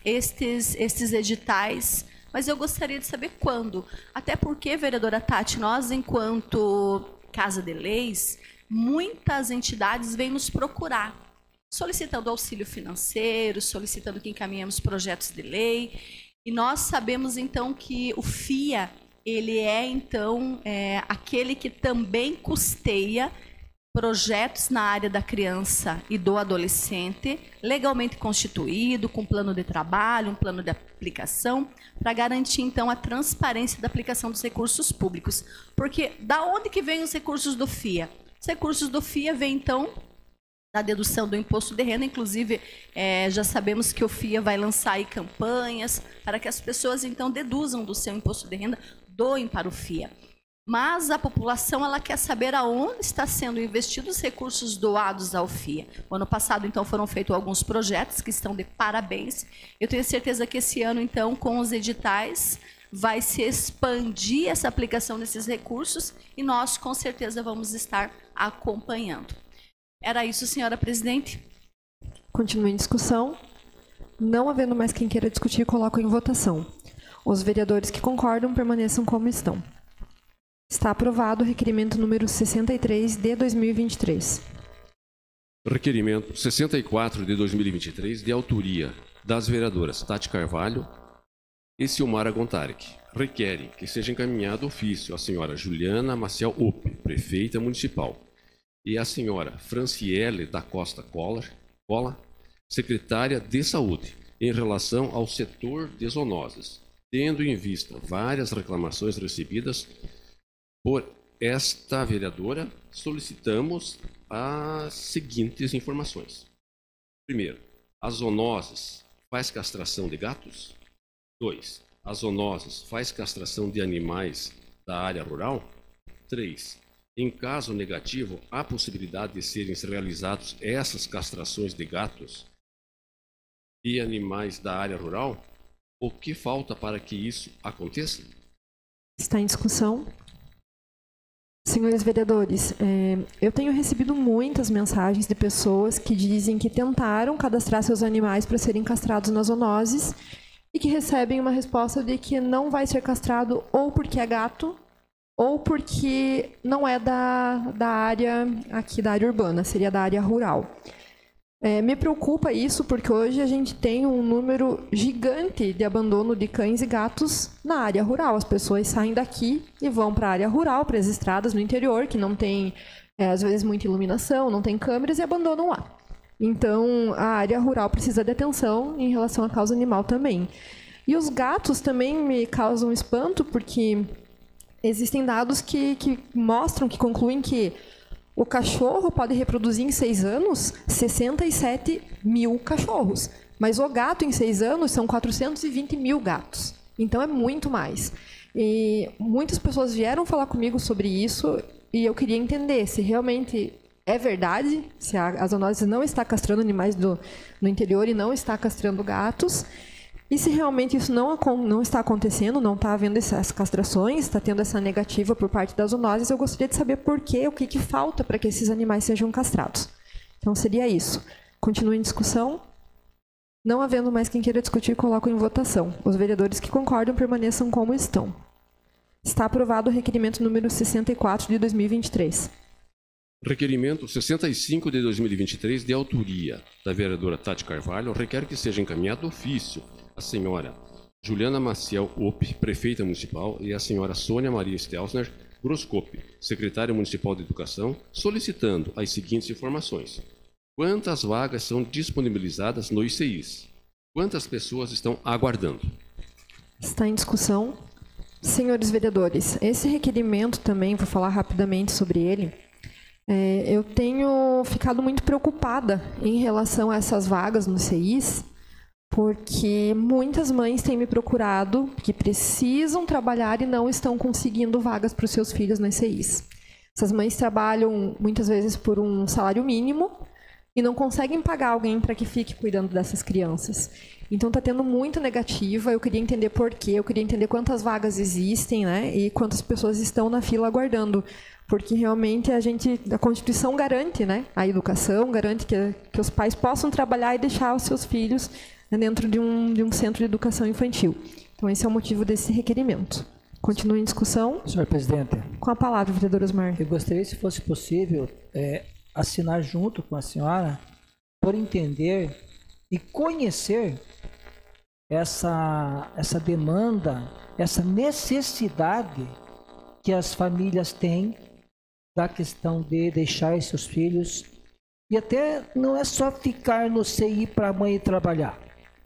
estes editais. Mas eu gostaria de saber quando. Até porque, vereadora Tati, nós, enquanto Casa de Leis, muitas entidades vêm nos procurar, solicitando auxílio financeiro, solicitando que encaminhemos projetos de lei. E nós sabemos, então, que o FIA, ele então, aquele que também custeia projetos na área da criança e do adolescente, legalmente constituído, com plano de trabalho, um plano de aplicação, para garantir, então, a transparência da aplicação dos recursos públicos. Porque da onde que vêm os recursos do FIA? Os recursos do FIA vêm, então, da dedução do imposto de renda. Inclusive, já sabemos que o FIA vai lançar aí campanhas para que as pessoas, então, deduzam do seu imposto de renda, doem para o FIA. Mas a população, ela quer saber aonde está sendo investidos os recursos doados ao FIA. O ano passado, então, foram feitos alguns projetos que estão de parabéns. Eu tenho certeza que esse ano, então, com os editais, vai se expandir essa aplicação desses recursos e nós, com certeza, vamos estar acompanhando. Era isso, senhora presidente. Continua em discussão. Não havendo mais quem queira discutir, coloco em votação. Os vereadores que concordam permaneçam como estão. Está aprovado o requerimento número 63 de 2023. Requerimento 64 de 2023, de autoria das vereadoras Tati Carvalho e Silmara Gontarek. Requerem que seja encaminhado ofício à senhora Juliana Maciel Opp, prefeita municipal, e à senhora Franciele da Costa Cola, secretária de Saúde, em relação ao setor de zoonoses, tendo em vista várias reclamações recebidas por esta vereadora, solicitamos as seguintes informações. Primeiro, A zoonoses faz castração de gatos? 2. A zoonoses faz castração de animais da área rural? 3. Em caso negativo, há possibilidade de serem realizadas essas castrações de gatos e animais da área rural? O que falta para que isso aconteça? Está em discussão. Senhores vereadores, eu tenho recebido muitas mensagens de pessoas que dizem que tentaram cadastrar seus animais para serem castrados nas zoonoses e que recebem uma resposta de que não vai ser castrado ou porque é gato ou porque não é da área aqui da área urbana, seria da área rural. Me preocupa isso porque hoje a gente tem um número gigante de abandono de cães e gatos na área rural. As pessoas saem daqui e vão para a área rural, para as estradas no interior, que não tem, às vezes, muita iluminação, não tem câmeras e abandonam lá. Então, a área rural precisa de atenção em relação à causa animal também. E os gatos também me causam espanto porque existem dados que mostram, que concluem que o cachorro pode reproduzir em 6 anos 67 mil cachorros. Mas o gato, em 6 anos, são 420 mil gatos. Então, é muito mais. E muitas pessoas vieram falar comigo sobre isso e eu queria entender se realmente é verdade, se a zoonose não está castrando animais no interior e não está castrando gatos. E se realmente isso não está acontecendo, não está havendo essas castrações, está tendo essa negativa por parte das zoonoses, eu gostaria de saber por quê, o que falta para que esses animais sejam castrados. Então, seria isso. Continua em discussão. Não havendo mais quem queira discutir, coloco em votação. Os vereadores que concordam permaneçam como estão. Está aprovado o requerimento número 64 de 2023. Requerimento 65 de 2023, de autoria da vereadora Tati Carvalho, requer que seja encaminhado ofício a senhora Juliana Maciel Opp, prefeita municipal, e a senhora Sônia Maria Stelzner Groscope, secretária municipal de educação, solicitando as seguintes informações: quantas vagas são disponibilizadas no ICIs? Quantas pessoas estão aguardando? Está em discussão. Senhores vereadores, esse requerimento também, vou falar rapidamente sobre ele. Eu tenho ficado muito preocupada em relação a essas vagas no ICIs, porque muitas mães têm me procurado que precisam trabalhar e não estão conseguindo vagas para os seus filhos no ICIs. Essas mães trabalham muitas vezes por um salário mínimo e não conseguem pagar alguém para que fique cuidando dessas crianças. Então está tendo muito negativa, eu queria entender por quê, eu queria entender quantas vagas existem, né, e quantas pessoas estão na fila aguardando. Porque realmente a Constituição garante, né, a educação, garante que os pais possam trabalhar e deixar os seus filhos dentro de um centro de educação infantil. Então, esse é o motivo desse requerimento. Continua em discussão. Senhor presidente. Com a palavra, vereador Osmar. Eu gostaria, se fosse possível, assinar junto com a senhora por entender e conhecer essa demanda, essa necessidade que as famílias têm da questão de deixar seus filhos, e até não é só ficar no CI para a mãe trabalhar.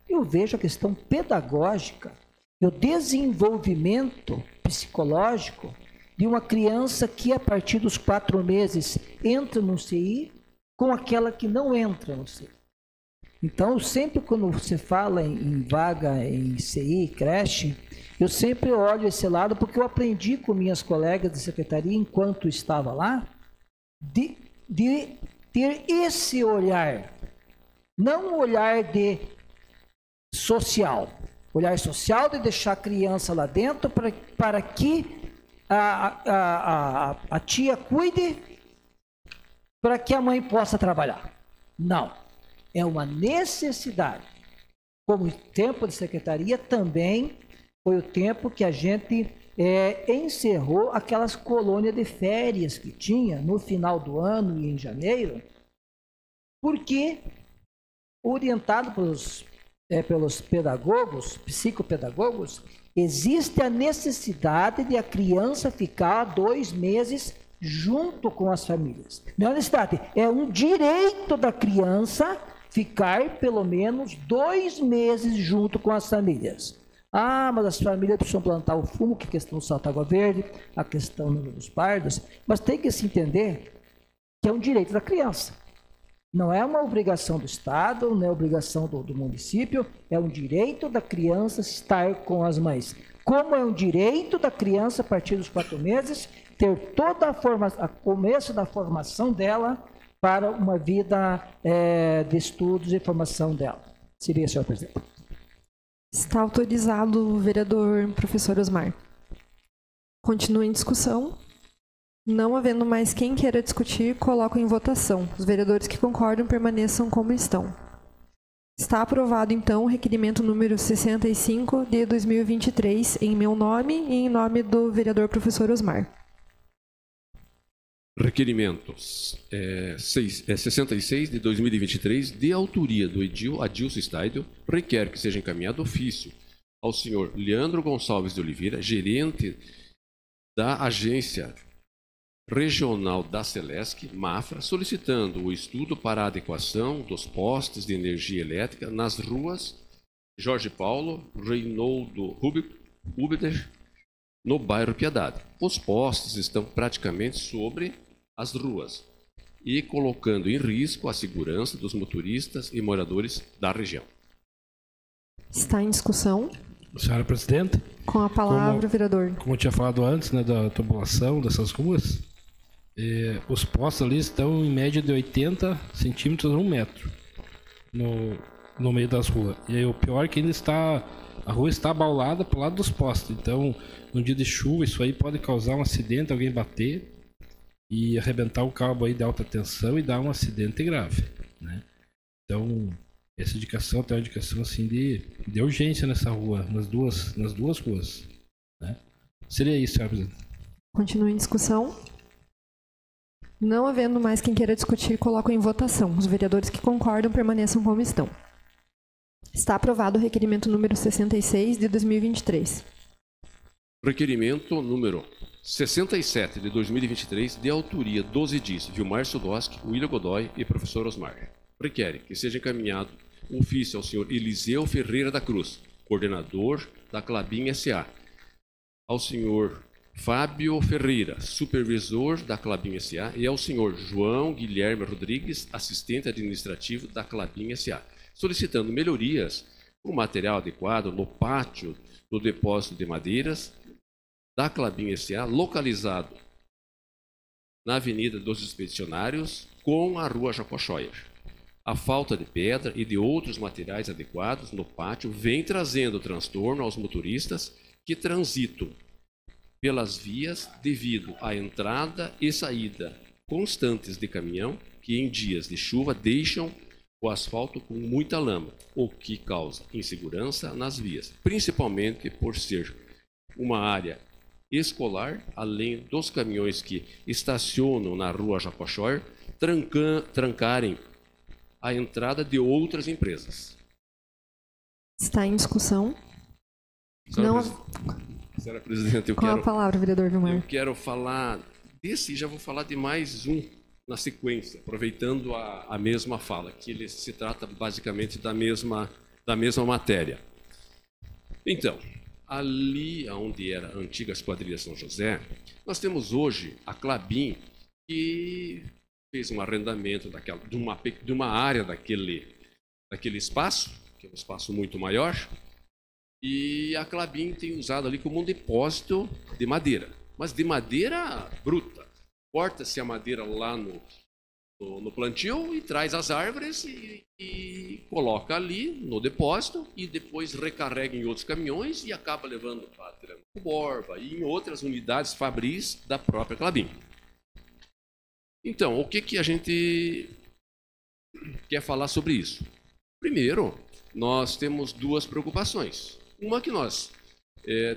Eu vejo a questão pedagógica e o desenvolvimento psicológico de uma criança que a partir dos 4 meses entra no CI com aquela que não entra no CI. Então, sempre quando você fala em vaga em CI, creche, eu sempre olho esse lado porque eu aprendi com minhas colegas de secretaria, enquanto estava lá, de ter esse olhar, não um olhar de social, olhar social de deixar a criança lá dentro para que a tia cuide, para que a mãe possa trabalhar. Não. É uma necessidade. Como o tempo de secretaria também foi o tempo que a gente encerrou aquelas colônias de férias que tinha no final do ano e em janeiro, porque, orientado pelos pedagogos, psicopedagogos, existe a necessidade de a criança ficar 2 meses junto com as famílias. Não é necessidade, é um direito da criança ficar pelo menos 2 meses junto com as famílias. Ah, mas as famílias precisam plantar o fumo, que é a questão do Salto Água Verde, a questão dos pardos, mas tem que se entender que é um direito da criança. Não é uma obrigação do Estado, não é obrigação do município, é um direito da criança estar com as mães. Como é um direito da criança, a partir dos 4 meses, ter toda a começo da formação dela para uma vida de estudos e formação dela. Seria, senhor presidente. Está autorizado o vereador professor Osmar. Continua em discussão. Não havendo mais quem queira discutir, coloco em votação. Os vereadores que concordam permaneçam como estão. Está aprovado, então, o requerimento número 65 de 2023, em meu nome e em nome do vereador professor Osmar. Requerimentos 66 de 2023, de autoria do Adilson Steidio, requer que seja encaminhado ofício ao senhor Leandro Gonçalves de Oliveira, gerente da Agência Regional da Celesc, Mafra, solicitando o estudo para a adequação dos postes de energia elétrica nas ruas Jorge Paulo, Reinaldo Ubeder, no bairro Piedade. Os postes estão praticamente sobre as ruas e colocando em risco a segurança dos motoristas e moradores da região. Está em discussão. Senhora presidente. Com a palavra, vereador. Como eu tinha falado antes, né, da tubulação dessas ruas, os postes ali estão em média de 80 centímetros a 1 metro no meio das ruas. E aí, o pior é que ainda a rua está abaulada para o lado dos postes. Então, no dia de chuva, isso aí pode causar um acidente, alguém bater e arrebentar o cabo aí de alta tensão e dar um acidente grave, né? Então, essa indicação tem uma indicação assim de urgência nessa rua, nas duas ruas, né? Seria isso, senhor presidente. Continua em discussão. Não havendo mais quem queira discutir, coloco em votação. Os vereadores que concordam permaneçam como estão. Está aprovado o requerimento número 66 de 2023. Requerimento número 67 de 2023, de autoria dos edis Vilmar Sudoski, William Godoy e professor Osmar. Requer que seja encaminhado um ofício ao senhor Eliseu Ferreira da Cruz, coordenador da Clabin S.A., ao senhor Fábio Ferreira, supervisor da Clabin S.A., e ao senhor João Guilherme Rodrigues, assistente administrativo da Clabin S.A., solicitando melhorias com material adequado no pátio do depósito de madeiras da Clabin S.A., localizado na Avenida dos Expedicionários com a Rua Jacochoyer. A falta de pedra e de outros materiais adequados no pátio vem trazendo transtorno aos motoristas que transitam pelas vias devido à entrada e saída constantes de caminhão que em dias de chuva deixam o asfalto com muita lama, o que causa insegurança nas vias, principalmente por ser uma área escolar, além dos caminhões que estacionam na Rua Jacochoyer trancarem a entrada de outras empresas. Está em discussão. Senhora presidente, Com a palavra, vereador Vilmar. Eu quero falar desse, já vou falar de mais um na sequência, aproveitando a mesma fala, que ele se trata basicamente da mesma matéria. Então, ali onde era a antiga Esquadrilha São José, nós temos hoje a Clabin, que fez um arrendamento de uma área daquele espaço, que é um espaço muito maior, e a Clabin tem usado ali como um depósito de madeira, mas de madeira bruta. Corta-se a madeira lá no plantio e traz as árvores e coloca ali no depósito e depois recarrega em outros caminhões e acaba levando para Tranco Borba e em outras unidades fabris da própria Clabin. Então, o que a gente quer falar sobre isso? Primeiro, nós temos duas preocupações. Uma que nós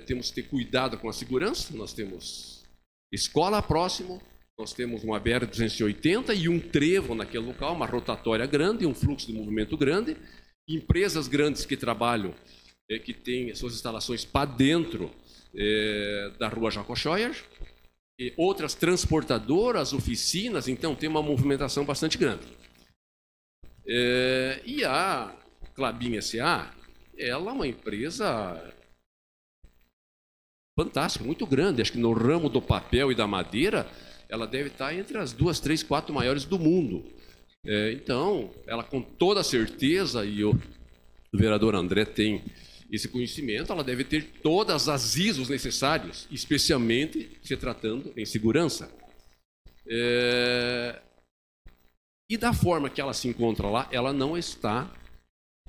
temos que ter cuidado com a segurança, nós temos escola próximo, nós temos uma BR-280 e um trevo naquele local, uma rotatória grande, um fluxo de movimento grande, empresas grandes que trabalham, que têm suas instalações para dentro da Rua Jacochoyer, e outras transportadoras, oficinas, então tem uma movimentação bastante grande. E a Clabin S.A., ela é uma empresa fantástica, muito grande. Acho que no ramo do papel e da madeira, ela deve estar entre as 2, 3, 4 maiores do mundo. Então, ela com toda certeza, e o vereador André tem esse conhecimento, ela deve ter todas as ISOs necessárias, especialmente se tratando em segurança. E da forma que ela se encontra lá, ela não está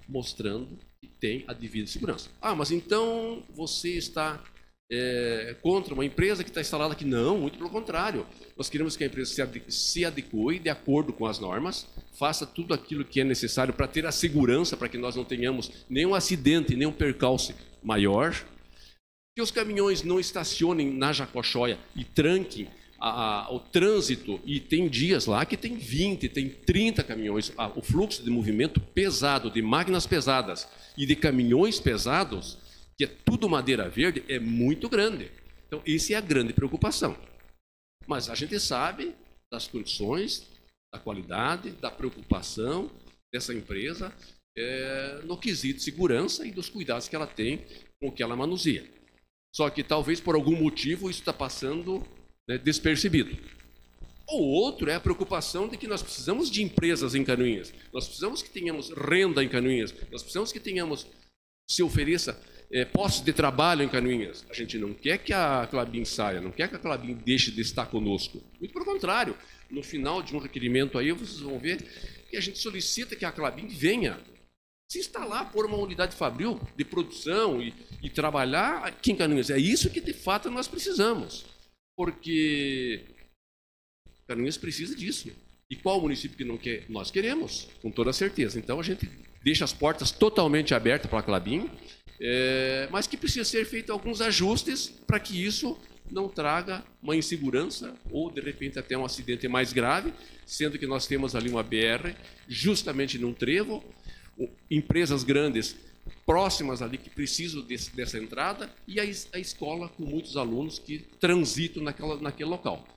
mostrando que tem a devida segurança. Ah, mas então você está contra uma empresa que está instalada aqui? Não, muito pelo contrário. Nós queremos que a empresa se adeque de acordo com as normas, faça tudo aquilo que é necessário para ter a segurança, para que nós não tenhamos nenhum acidente, nenhum percalço maior, que os caminhões não estacionem na Jacochóia e tranquem o trânsito, e tem dias lá que tem 20, tem 30 caminhões. O fluxo de movimento pesado, de máquinas pesadas e de caminhões pesados, que é tudo madeira verde, é muito grande. Então, essa é a grande preocupação. Mas a gente sabe das condições, da qualidade, da preocupação dessa empresa no quesito de segurança e dos cuidados que ela tem com o que ela manuseia. Só que talvez por algum motivo isso está passando despercebido. O outro é a preocupação de que nós precisamos de empresas em Canoinhas, nós precisamos que tenhamos renda em Canoinhas, nós precisamos que tenhamos, se ofereça postos de trabalho em Canoinhas. A gente não quer que a Klabin saia, não quer que a Klabin deixe de estar conosco. Muito pelo contrário, no final de um requerimento aí, vocês vão ver que a gente solicita que a Klabin venha se instalar, por uma unidade fabril de produção e trabalhar aqui em Canoinhas. É isso que de fato nós precisamos. Porque Canoinhas precisa disso. E qual município que não quer? Nós queremos, com toda certeza. Então a gente deixa as portas totalmente abertas para a Klabin, mas que precisa ser feito alguns ajustes para que isso não traga uma insegurança ou, de repente, até um acidente mais grave, sendo que nós temos ali uma BR justamente num trevo, empresas grandes próximas ali que precisam dessa entrada, e a escola com muitos alunos que transitam naquele local.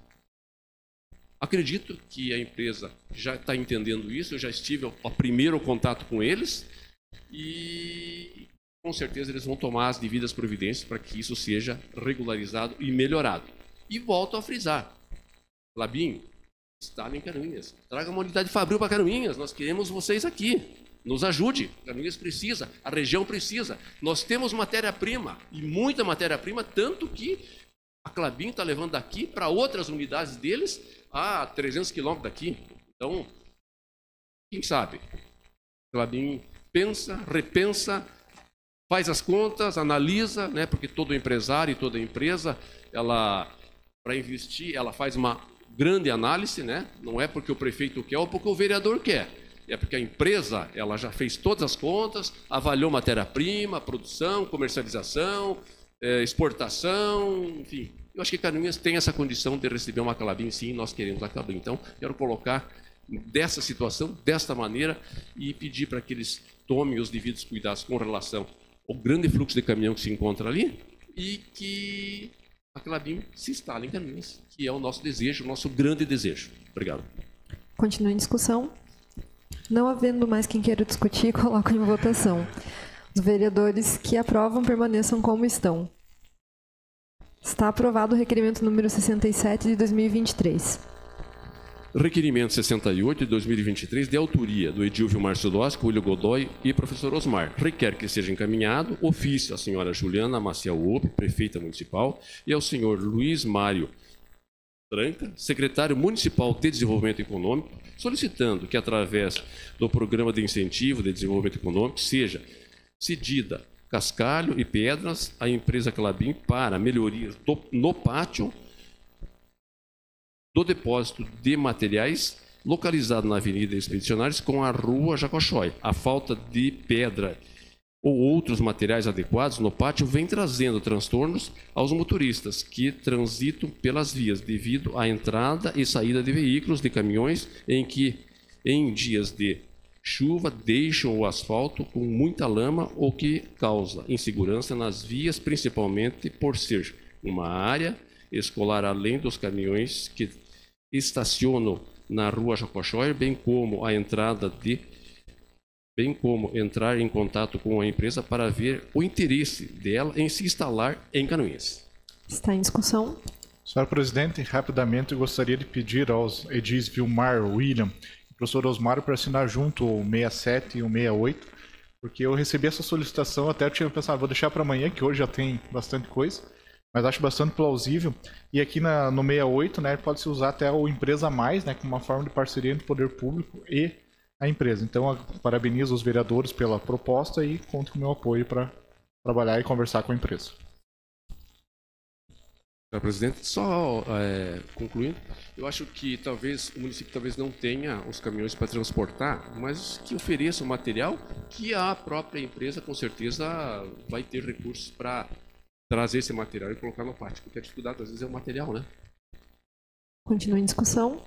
Acredito que a empresa já está entendendo isso, eu já estive ao primeiro contato com eles e com certeza eles vão tomar as devidas providências para que isso seja regularizado e melhorado. E volto a frisar, Klabin, está em Canoinhas, traga uma unidade fabril para Canoinhas, nós queremos vocês aqui. Nos ajude, Canoinhas precisa, a região precisa. Nós temos matéria-prima, e muita matéria-prima, tanto que a Klabin está levando daqui para outras unidades deles a 300 quilômetros daqui. Então, quem sabe? Klabin pensa, repensa, faz as contas, analisa, né? Porque todo empresário e toda empresa, para investir, ela faz uma grande análise, né? Não é porque o prefeito quer ou porque o vereador quer. É porque a empresa ela já fez todas as contas, avaliou matéria-prima, produção, comercialização, exportação, enfim. Eu acho que Canoinhas tem essa condição de receber uma Klabin, sim, nós queremos a Klabin. Então, quero colocar dessa situação, desta maneira, e pedir para que eles tomem os devidos cuidados com relação ao grande fluxo de caminhão que se encontra ali e que a Klabin se instale em Canoinhas, que é o nosso desejo, o nosso grande desejo. Obrigado. Continua em discussão. Não havendo mais quem queira discutir, coloco em votação. Os vereadores que aprovam permaneçam como estão. Está aprovado o requerimento número 67 de 2023. Requerimento 68 de 2023, de autoria do Edil Vilmar Sudosco, William Godoy e professor Osmar. Requer que seja encaminhado ofício à senhora Juliana Maciel Ope, prefeita municipal, e ao senhor Luiz Mário Tranca, secretário municipal de Desenvolvimento Econômico, solicitando que, através do Programa de Incentivo de Desenvolvimento Econômico, seja cedida cascalho e pedras à empresa Klabin para melhorias no pátio do depósito de materiais localizado na Avenida Expedicionários com a Rua Jacochói. A falta de pedra ou outros materiais adequados no pátio vem trazendo transtornos aos motoristas que transitam pelas vias devido à entrada e saída de veículos, de caminhões, em que, em dias de chuva, deixam o asfalto com muita lama, o que causa insegurança nas vias, principalmente por ser uma área escolar, além dos caminhões que estacionam na Rua Jacochói, bem como entrar em contato com a empresa para ver o interesse dela em se instalar em Canoinhas. Está em discussão. Senhor presidente, rapidamente eu gostaria de pedir aos edis Vilmar, William e professor Osmar para assinar junto o 67 e o 68, porque eu recebi essa solicitação, até eu tinha pensado, vou deixar para amanhã, que hoje já tem bastante coisa, mas acho bastante plausível. E aqui no 68, né, pode-se usar até o Empresa Mais, né, como uma forma de parceria entre o poder público e a empresa. Então, parabenizo os vereadores pela proposta e conto com o meu apoio para trabalhar e conversar com a empresa. Senhor presidente, só concluindo, eu acho que talvez o município talvez não tenha os caminhões para transportar, mas que ofereça o material que a própria empresa com certeza vai ter recursos para trazer esse material e colocar no pátio, porque a dificuldade às vezes é o material, né? Continua em discussão.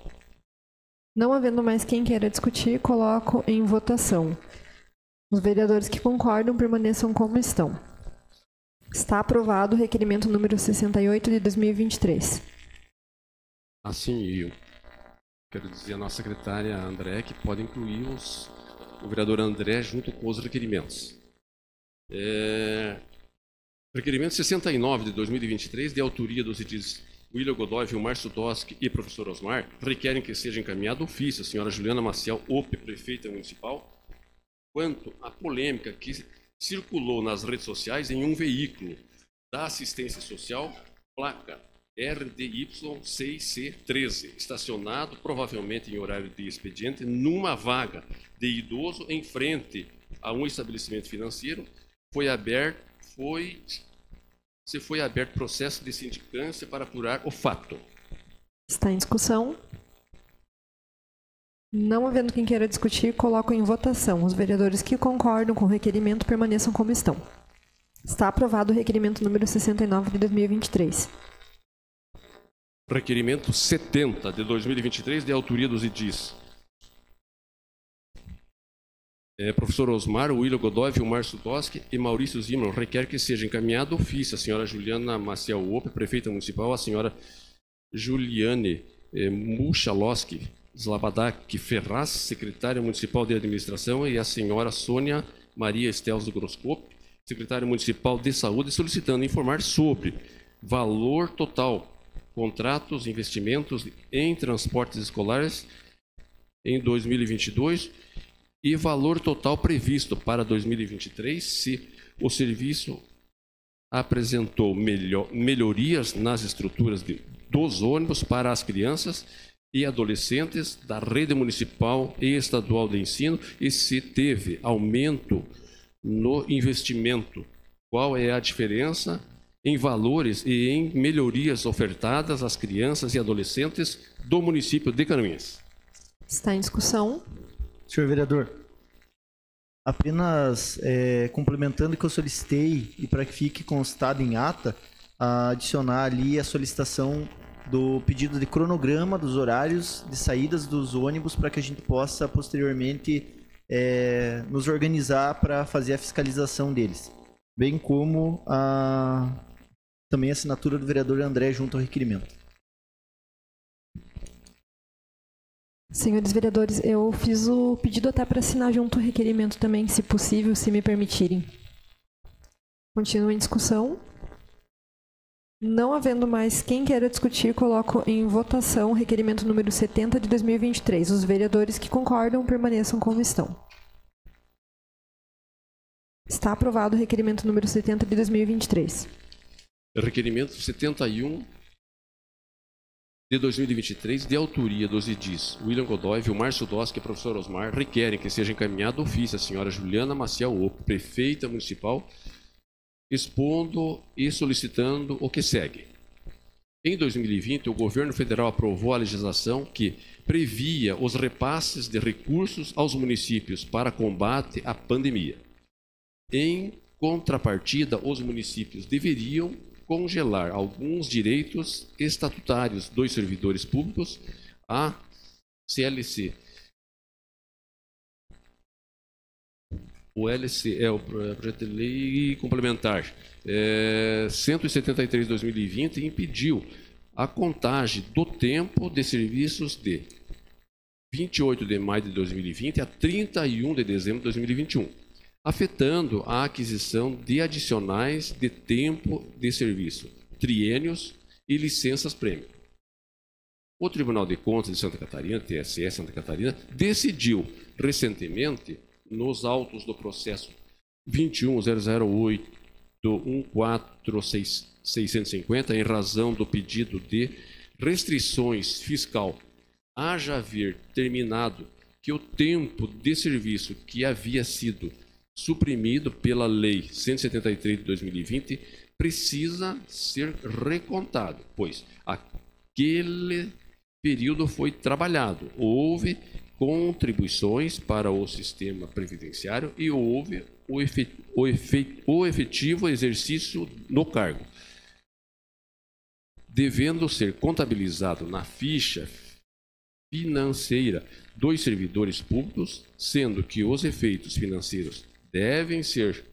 Não havendo mais quem queira discutir, coloco em votação. Os vereadores que concordam permaneçam como estão. Está aprovado o requerimento número 68 de 2023. Assim, eu quero dizer à nossa secretária André que pode incluir o vereador André junto com os requerimentos. Requerimento 69 de 2023, de autoria dos edis William Godoy, Vilmar Sudoski e professor Osmar, requerem que seja encaminhado ofício à senhora Juliana Maciel Ope, prefeita municipal, quanto à polêmica que circulou nas redes sociais em um veículo da assistência social, placa RDY6C13, estacionado provavelmente em horário de expediente numa vaga de idoso em frente a um estabelecimento financeiro. Foi aberto processo de sindicância para apurar o fato. Está em discussão. Não havendo quem queira discutir, coloco em votação. Os vereadores que concordam com o requerimento permaneçam como estão. Está aprovado o requerimento número 69 de 2023. Requerimento 70 de 2023, de autoria dos edis professor Osmar, William Godoy, Vilmar Sudoski e Maurício Zimmermann, requer que seja encaminhado ofício à senhora Juliana Maciel Ope, prefeita municipal, à senhora Juliane Muchalowski Zlabadak Ferraz, secretária municipal de administração, e à senhora Sônia Maria Estels do Groscope, secretária municipal de saúde, solicitando informar sobre valor total, contratos, investimentos em transportes escolares em 2022 e valor total previsto para 2023, se o serviço apresentou melhorias nas estruturas dos ônibus para as crianças e adolescentes da rede municipal e estadual de ensino e se teve aumento no investimento. Qual é a diferença em valores e em melhorias ofertadas às crianças e adolescentes do município de Canoinhas? Está em discussão. Senhor vereador, apenas complementando o que eu solicitei e para que fique constado em ata, adicionar ali a solicitação do pedido de cronograma dos horários de saídas dos ônibus para que a gente possa posteriormente nos organizar para fazer a fiscalização deles, bem como também a assinatura do vereador André junto ao requerimento. Senhores vereadores, eu fiz o pedido até para assinar junto o requerimento também, se possível, se me permitirem. Continua em discussão. Não havendo mais quem queira discutir, coloco em votação o requerimento número 70 de 2023. Os vereadores que concordam permaneçam como estão. Está aprovado o requerimento número 70 de 2023. Requerimento 71 de 2023, de autoria dos edis William Godoy, Vilmar Sudoski e professor Osmar, requerem que seja encaminhado ofício à senhora Juliana Maciel Ope, prefeita municipal, expondo e solicitando o que segue. Em 2020, o governo federal aprovou a legislação que previa os repasses de recursos aos municípios para combate à pandemia. Em contrapartida, os municípios deveriam congelar alguns direitos estatutários dos servidores públicos, a CLC. O LC é o projeto de lei complementar 173 de 2020 impediu a contagem do tempo de serviços de 28 de maio de 2020 a 31 de dezembro de 2021, afetando a aquisição de adicionais de tempo de serviço, triênios e licenças prêmio. O Tribunal de Contas de Santa Catarina, TSE Santa Catarina, decidiu recentemente, nos autos do processo 21.008.14650, em razão do pedido de restrições fiscal, haja haver terminado que o tempo de serviço que havia sido suprimido pela Lei 173 de 2020 precisa ser recontado, pois aquele período foi trabalhado, houve contribuições para o sistema previdenciário e houve o efetivo exercício no cargo, devendo ser contabilizado na ficha financeira dos servidores públicos, sendo que os efeitos financeiros devem ser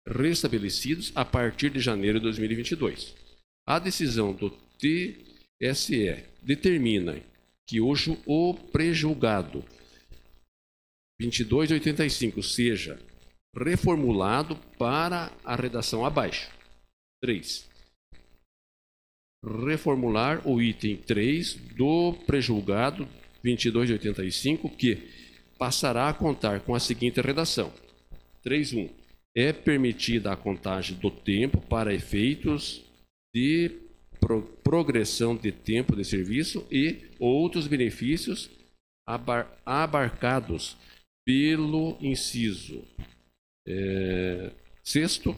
restabelecidos a partir de janeiro de 2022. A decisão do TSE determina que hoje o prejulgado 2285 seja reformulado para a redação abaixo. 3. Reformular o item 3 do prejulgado 2285, que passará a contar com a seguinte redação. 3.1. É permitida a contagem do tempo para efeitos de progressão de tempo de serviço e outros benefícios abarcados pelo inciso 6º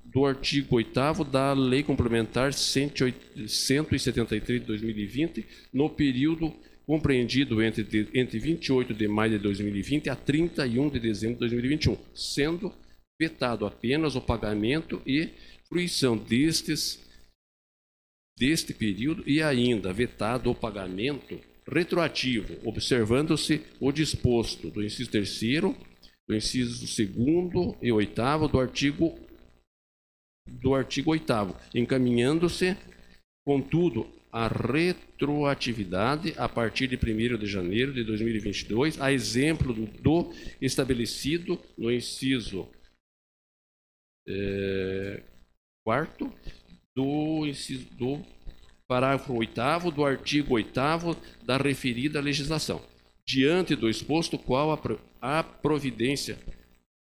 do artigo 8º da Lei Complementar 173 de 2020, no período compreendido entre 28 de maio de 2020 a 31 de dezembro de 2021, sendo vetado apenas o pagamento e fruição deste período e ainda vetado o pagamento retroativo, observando-se o disposto do inciso 3º, do inciso 2º e 8º do artigo 8º, encaminhando-se, contudo, a retroatividade a partir de 1º de janeiro de 2022, a exemplo do estabelecido no inciso 4º do parágrafo 8º do artigo 8º da referida legislação. Diante do exposto, qual a providência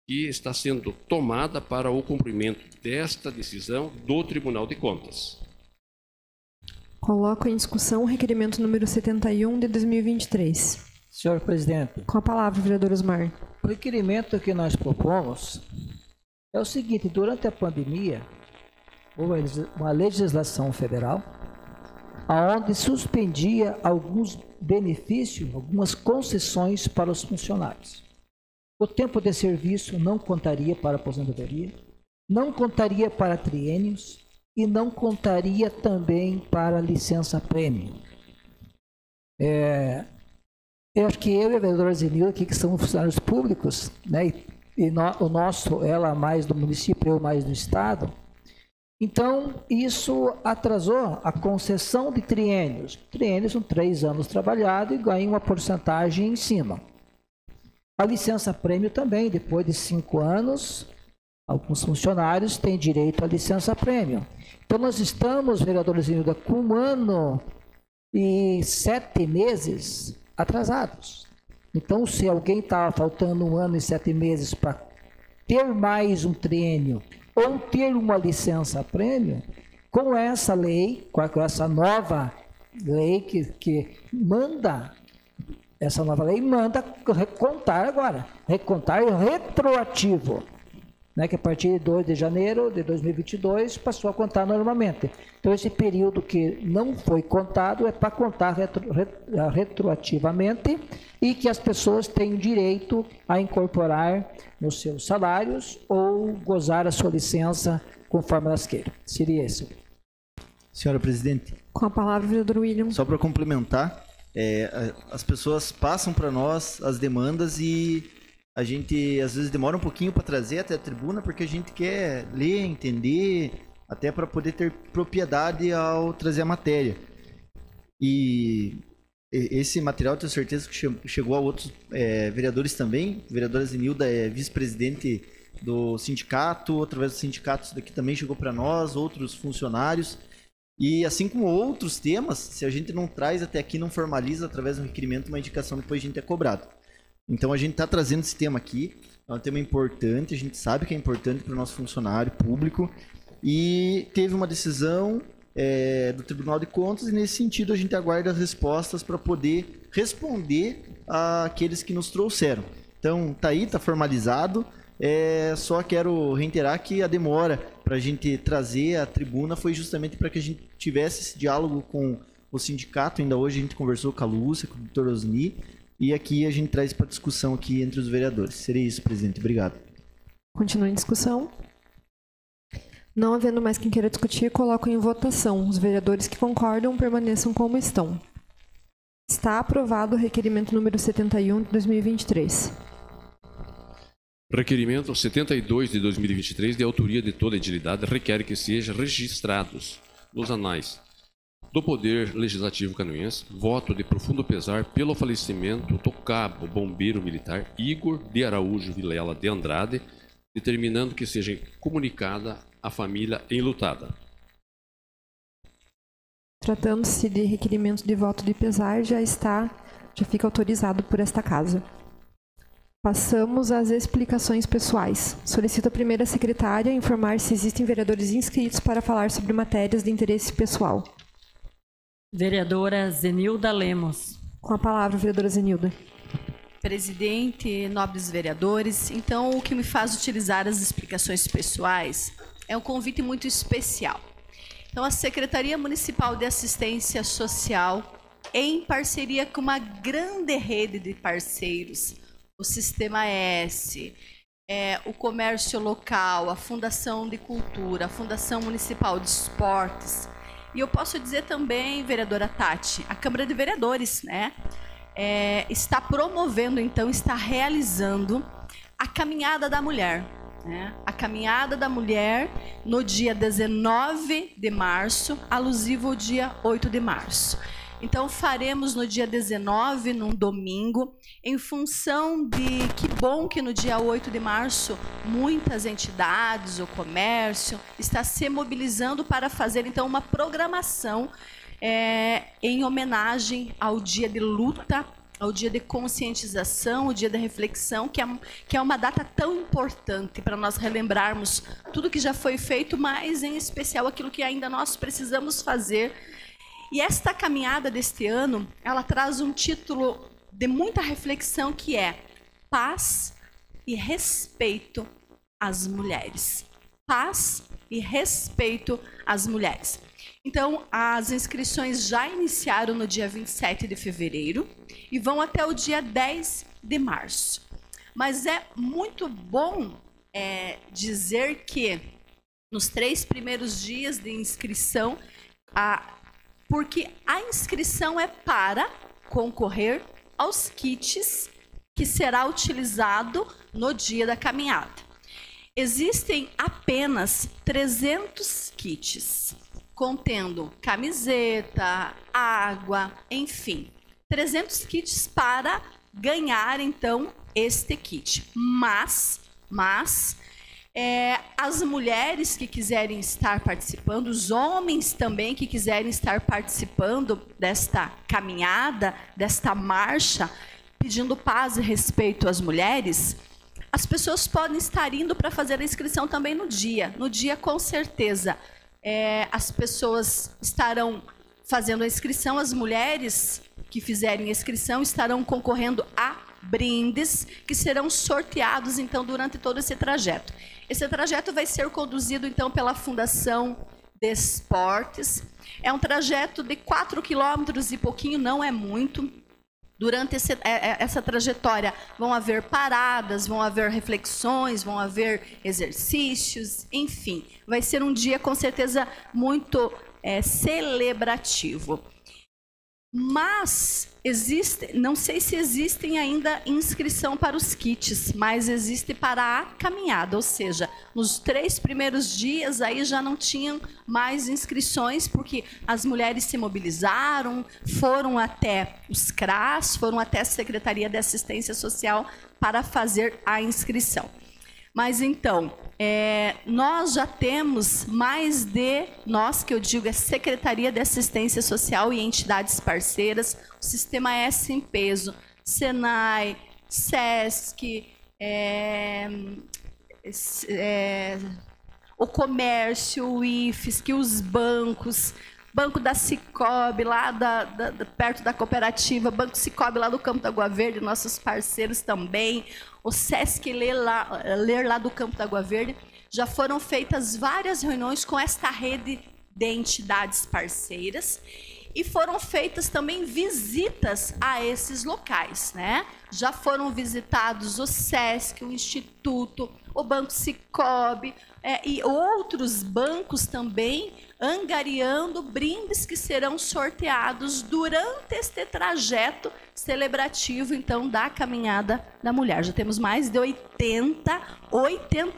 que está sendo tomada para o cumprimento desta decisão do Tribunal de Contas? Coloco em discussão o requerimento número 71 de 2023. Senhor presidente. Com a palavra, vereador Osmar. O requerimento que nós propomos é o seguinte: durante a pandemia, houve uma legislação federal onde suspendia alguns benefícios, algumas concessões para os funcionários. O tempo de serviço não contaria para aposentadoria, não contaria para triênios e não contaria também para licença-prêmio. Eu acho que eu e a vereadora Zenilda, aqui que são funcionários públicos, né, o nosso, ela mais do município, eu mais do estado, então isso atrasou a concessão de triênios. Triênios são 3 anos trabalhados e ganham uma porcentagem em cima. A licença-prêmio também, depois de 5 anos, alguns funcionários têm direito à licença-prêmio. Então nós estamos, vereadora Zenilda, com 1 ano e 7 meses atrasados. Então, se alguém estava faltando 1 ano e 7 meses para ter mais um triênio ou ter uma licença-prêmio, com essa lei, com essa nova lei que manda, essa nova lei manda recontar agora, recontar retroativo, né, que a partir de 2 de janeiro de 2022 passou a contar normalmente. Então, esse período que não foi contado é para contar retroativamente e que as pessoas têm direito a incorporar nos seus salários ou gozar a sua licença conforme elas queiram. Seria isso. Senhora presidente. Com a palavra, vereador William. Só para complementar, as pessoas passam para nós as demandas e a gente às vezes demora um pouquinho para trazer até a tribuna porque a gente quer ler, entender, até para poder ter propriedade ao trazer a matéria. E esse material eu tenho certeza que chegou a outros vereadores também. A vereadora Zenilda é vice-presidente do sindicato, através do sindicato isso daqui também chegou para nós, outros funcionários. E assim como outros temas, se a gente não traz até aqui, não formaliza através de um requerimento, uma indicação, depois a gente é cobrado. Então a gente está trazendo esse tema aqui, é um tema importante, a gente sabe que é importante para o nosso funcionário público, e teve uma decisão do Tribunal de Contas, e nesse sentido a gente aguarda as respostas para poder responder àqueles que nos trouxeram. Então tá aí, tá formalizado. Só quero reiterar que a demora para a gente trazer a tribuna foi justamente para que a gente tivesse esse diálogo com o sindicato. Ainda hoje a gente conversou com a Lúcia, com o Dr. Osni, e aqui a gente traz para discussão aqui entre os vereadores. Seria isso, presidente. Obrigado. Continua em discussão. Não havendo mais quem queira discutir, coloco em votação. Os vereadores que concordam permaneçam como estão. Está aprovado o requerimento número 71 de 2023. Requerimento 72 de 2023, de autoria de toda a edilidade, requer que sejam registrados nos anais do Poder Legislativo Canoense voto de profundo pesar pelo falecimento do cabo bombeiro militar Igor de Araújo Vilela de Andrade, determinando que seja comunicada à família enlutada. Tratando-se de requerimento de voto de pesar, já fica autorizado por esta Casa. Passamos às explicações pessoais. Solicito a primeira secretária informar se existem vereadores inscritos para falar sobre matérias de interesse pessoal. Vereadora Zenilda Lemos. Com a palavra, vereadora Zenilda. Presidente, nobres vereadores, então o que me faz utilizar as explicações pessoais é um convite muito especial. Então, a Secretaria Municipal de Assistência Social, em parceria com uma grande rede de parceiros, o Sistema S, o comércio local, a Fundação de Cultura, a Fundação Municipal de Esportes, e eu posso dizer também, vereadora Tati, a Câmara de Vereadores, né? Está promovendo, então, está realizando a Caminhada da Mulher. A Caminhada da Mulher no dia 19 de março, alusivo ao dia 8 de março. Então, faremos no dia 19, num domingo, em função de que bom que no dia 8 de março muitas entidades, o comércio, está se mobilizando para fazer, então, uma programação em homenagem ao dia de luta, ao dia de conscientização, o dia da reflexão, que é uma data tão importante para nós relembrarmos tudo que já foi feito, mas em especial aquilo que ainda nós precisamos fazer. E esta caminhada deste ano, ela traz um título de muita reflexão, que é Paz e Respeito às Mulheres. Paz e Respeito às Mulheres. Então, as inscrições já iniciaram no dia 27 de fevereiro e vão até o dia 10 de março. Mas é muito bom dizer que nos 3 primeiros dias de inscrição, porque a inscrição é para concorrer aos kits que será utilizado no dia da caminhada. Existem apenas 300 kits, contendo camiseta, água, enfim, 300 kits para ganhar, então, este kit. Mas as mulheres que quiserem estar participando, os homens também que quiserem estar participando desta caminhada, desta marcha, pedindo paz e respeito às mulheres, as pessoas podem estar indo para fazer a inscrição também no dia. No dia, com certeza, as pessoas estarão fazendo a inscrição, as mulheres que fizerem a inscrição estarão concorrendo a brindes que serão sorteados, então, durante todo esse trajeto. Esse trajeto vai ser conduzido, então, pela Fundação de Esportes. É um trajeto de 4 quilômetros e pouquinho, não é muito. Durante essa trajetória vão haver paradas, vão haver reflexões, vão haver exercícios, enfim. Vai ser um dia, com certeza, muito celebrativo. Mas não sei se existem ainda inscrição para os kits, mas existe para a caminhada, ou seja, nos 3 primeiros dias aí já não tinham mais inscrições, porque as mulheres se mobilizaram, foram até os CRAS, foram até a Secretaria de Assistência Social para fazer a inscrição. Mas então, nós já temos mais de, nós que eu digo é Secretaria de Assistência Social e entidades parceiras, o Sistema S em Peso, Senai, SESC, o comércio, o IFSC, os bancos, Banco da Cicobi, lá perto da cooperativa, Banco Cicobi, lá do Campo da Água Verde, nossos parceiros também, o Sesc Ler lá do Campo da Água Verde. Já foram feitas várias reuniões com esta rede de entidades parceiras e foram feitas também visitas a esses locais, né? Já foram visitados o Sesc, o Instituto, o Banco Cicobi e outros bancos também, angariando brindes que serão sorteados durante este trajeto celebrativo, então, da Caminhada da Mulher. Já temos mais de 80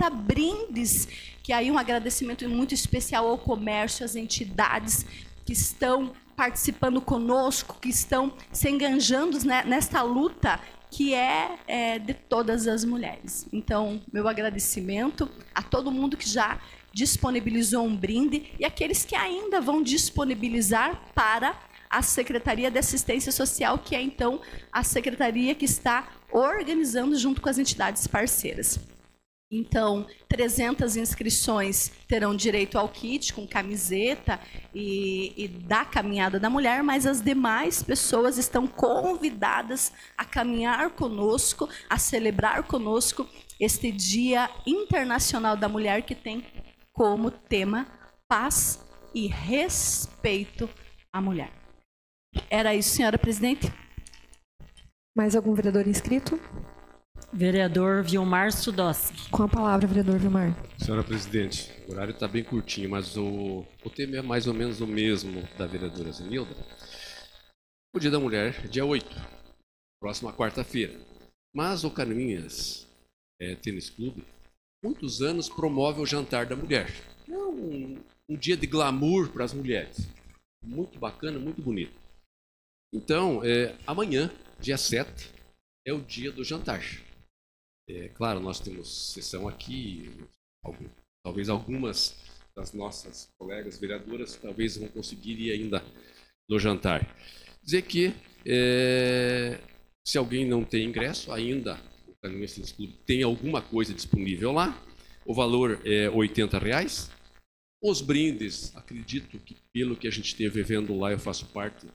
brindes, que aí um agradecimento muito especial ao comércio, às entidades que estão participando conosco, que estão se enganjando nesta luta que é de todas as mulheres. Então, meu agradecimento a todo mundo que já disponibilizou um brinde e aqueles que ainda vão disponibilizar para a Secretaria de Assistência Social, que é, então, a secretaria que está organizando junto com as entidades parceiras. Então, 300 inscrições terão direito ao kit com camiseta e da Caminhada da Mulher, mas as demais pessoas estão convidadas a caminhar conosco, a celebrar conosco este Dia Internacional da Mulher, que tem como tema paz e respeito à mulher. Era isso, senhora presidente. Mais algum vereador inscrito? Vereador Vilmar Sudoski. Com a palavra, vereador Vilmar. Senhora presidente, o horário está bem curtinho, mas o tema é mais ou menos o mesmo da vereadora Zenilda. O Dia da Mulher, dia 8, próxima quarta-feira. Mas o Canoinhas Tênis Clube, muitos anos promove o Jantar da Mulher. É um dia de glamour para as mulheres. Muito bacana, muito bonito. Então, amanhã, dia 7, é o dia do jantar. Claro, nós temos sessão aqui, talvez algumas das nossas colegas vereadoras talvez vão conseguir ir ainda no jantar. Dizer que, se alguém não tem ingresso, ainda o Canoinhas Tênis Clube tem alguma coisa disponível lá. O valor é R$ 80. Os brindes, acredito que pelo que a gente esteve vendo lá, eu faço parte,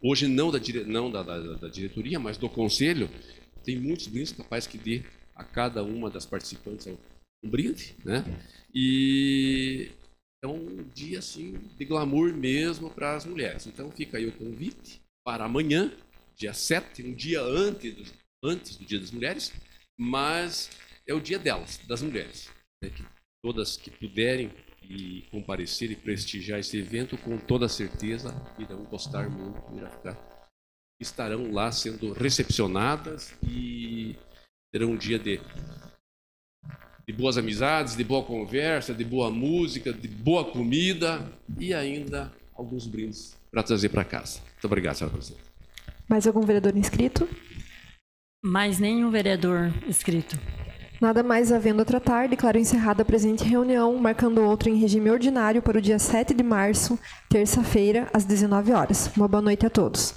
hoje não da diretoria, mas do conselho, tem muitos brindes capazes que dê a cada uma das participantes um brinde, né? E é um dia assim de glamour mesmo para as mulheres. Então fica aí o convite para amanhã, dia 7, um dia antes do Dia das Mulheres, mas é o dia delas, das mulheres, né? Que todas que puderem e comparecer e prestigiar esse evento, com toda certeza irão gostar muito, estarão lá sendo recepcionadas e terão um dia de boas amizades, de boa conversa, de boa música, de boa comida e ainda alguns brindes para trazer para casa. Muito obrigado, senhora presidente. Mais algum vereador inscrito? Mais nenhum vereador inscrito. Nada mais havendo a tratar, declaro encerrada a presente reunião, marcando outra em regime ordinário para o dia 7 de março, terça-feira, às 19 horas. Uma boa noite a todos.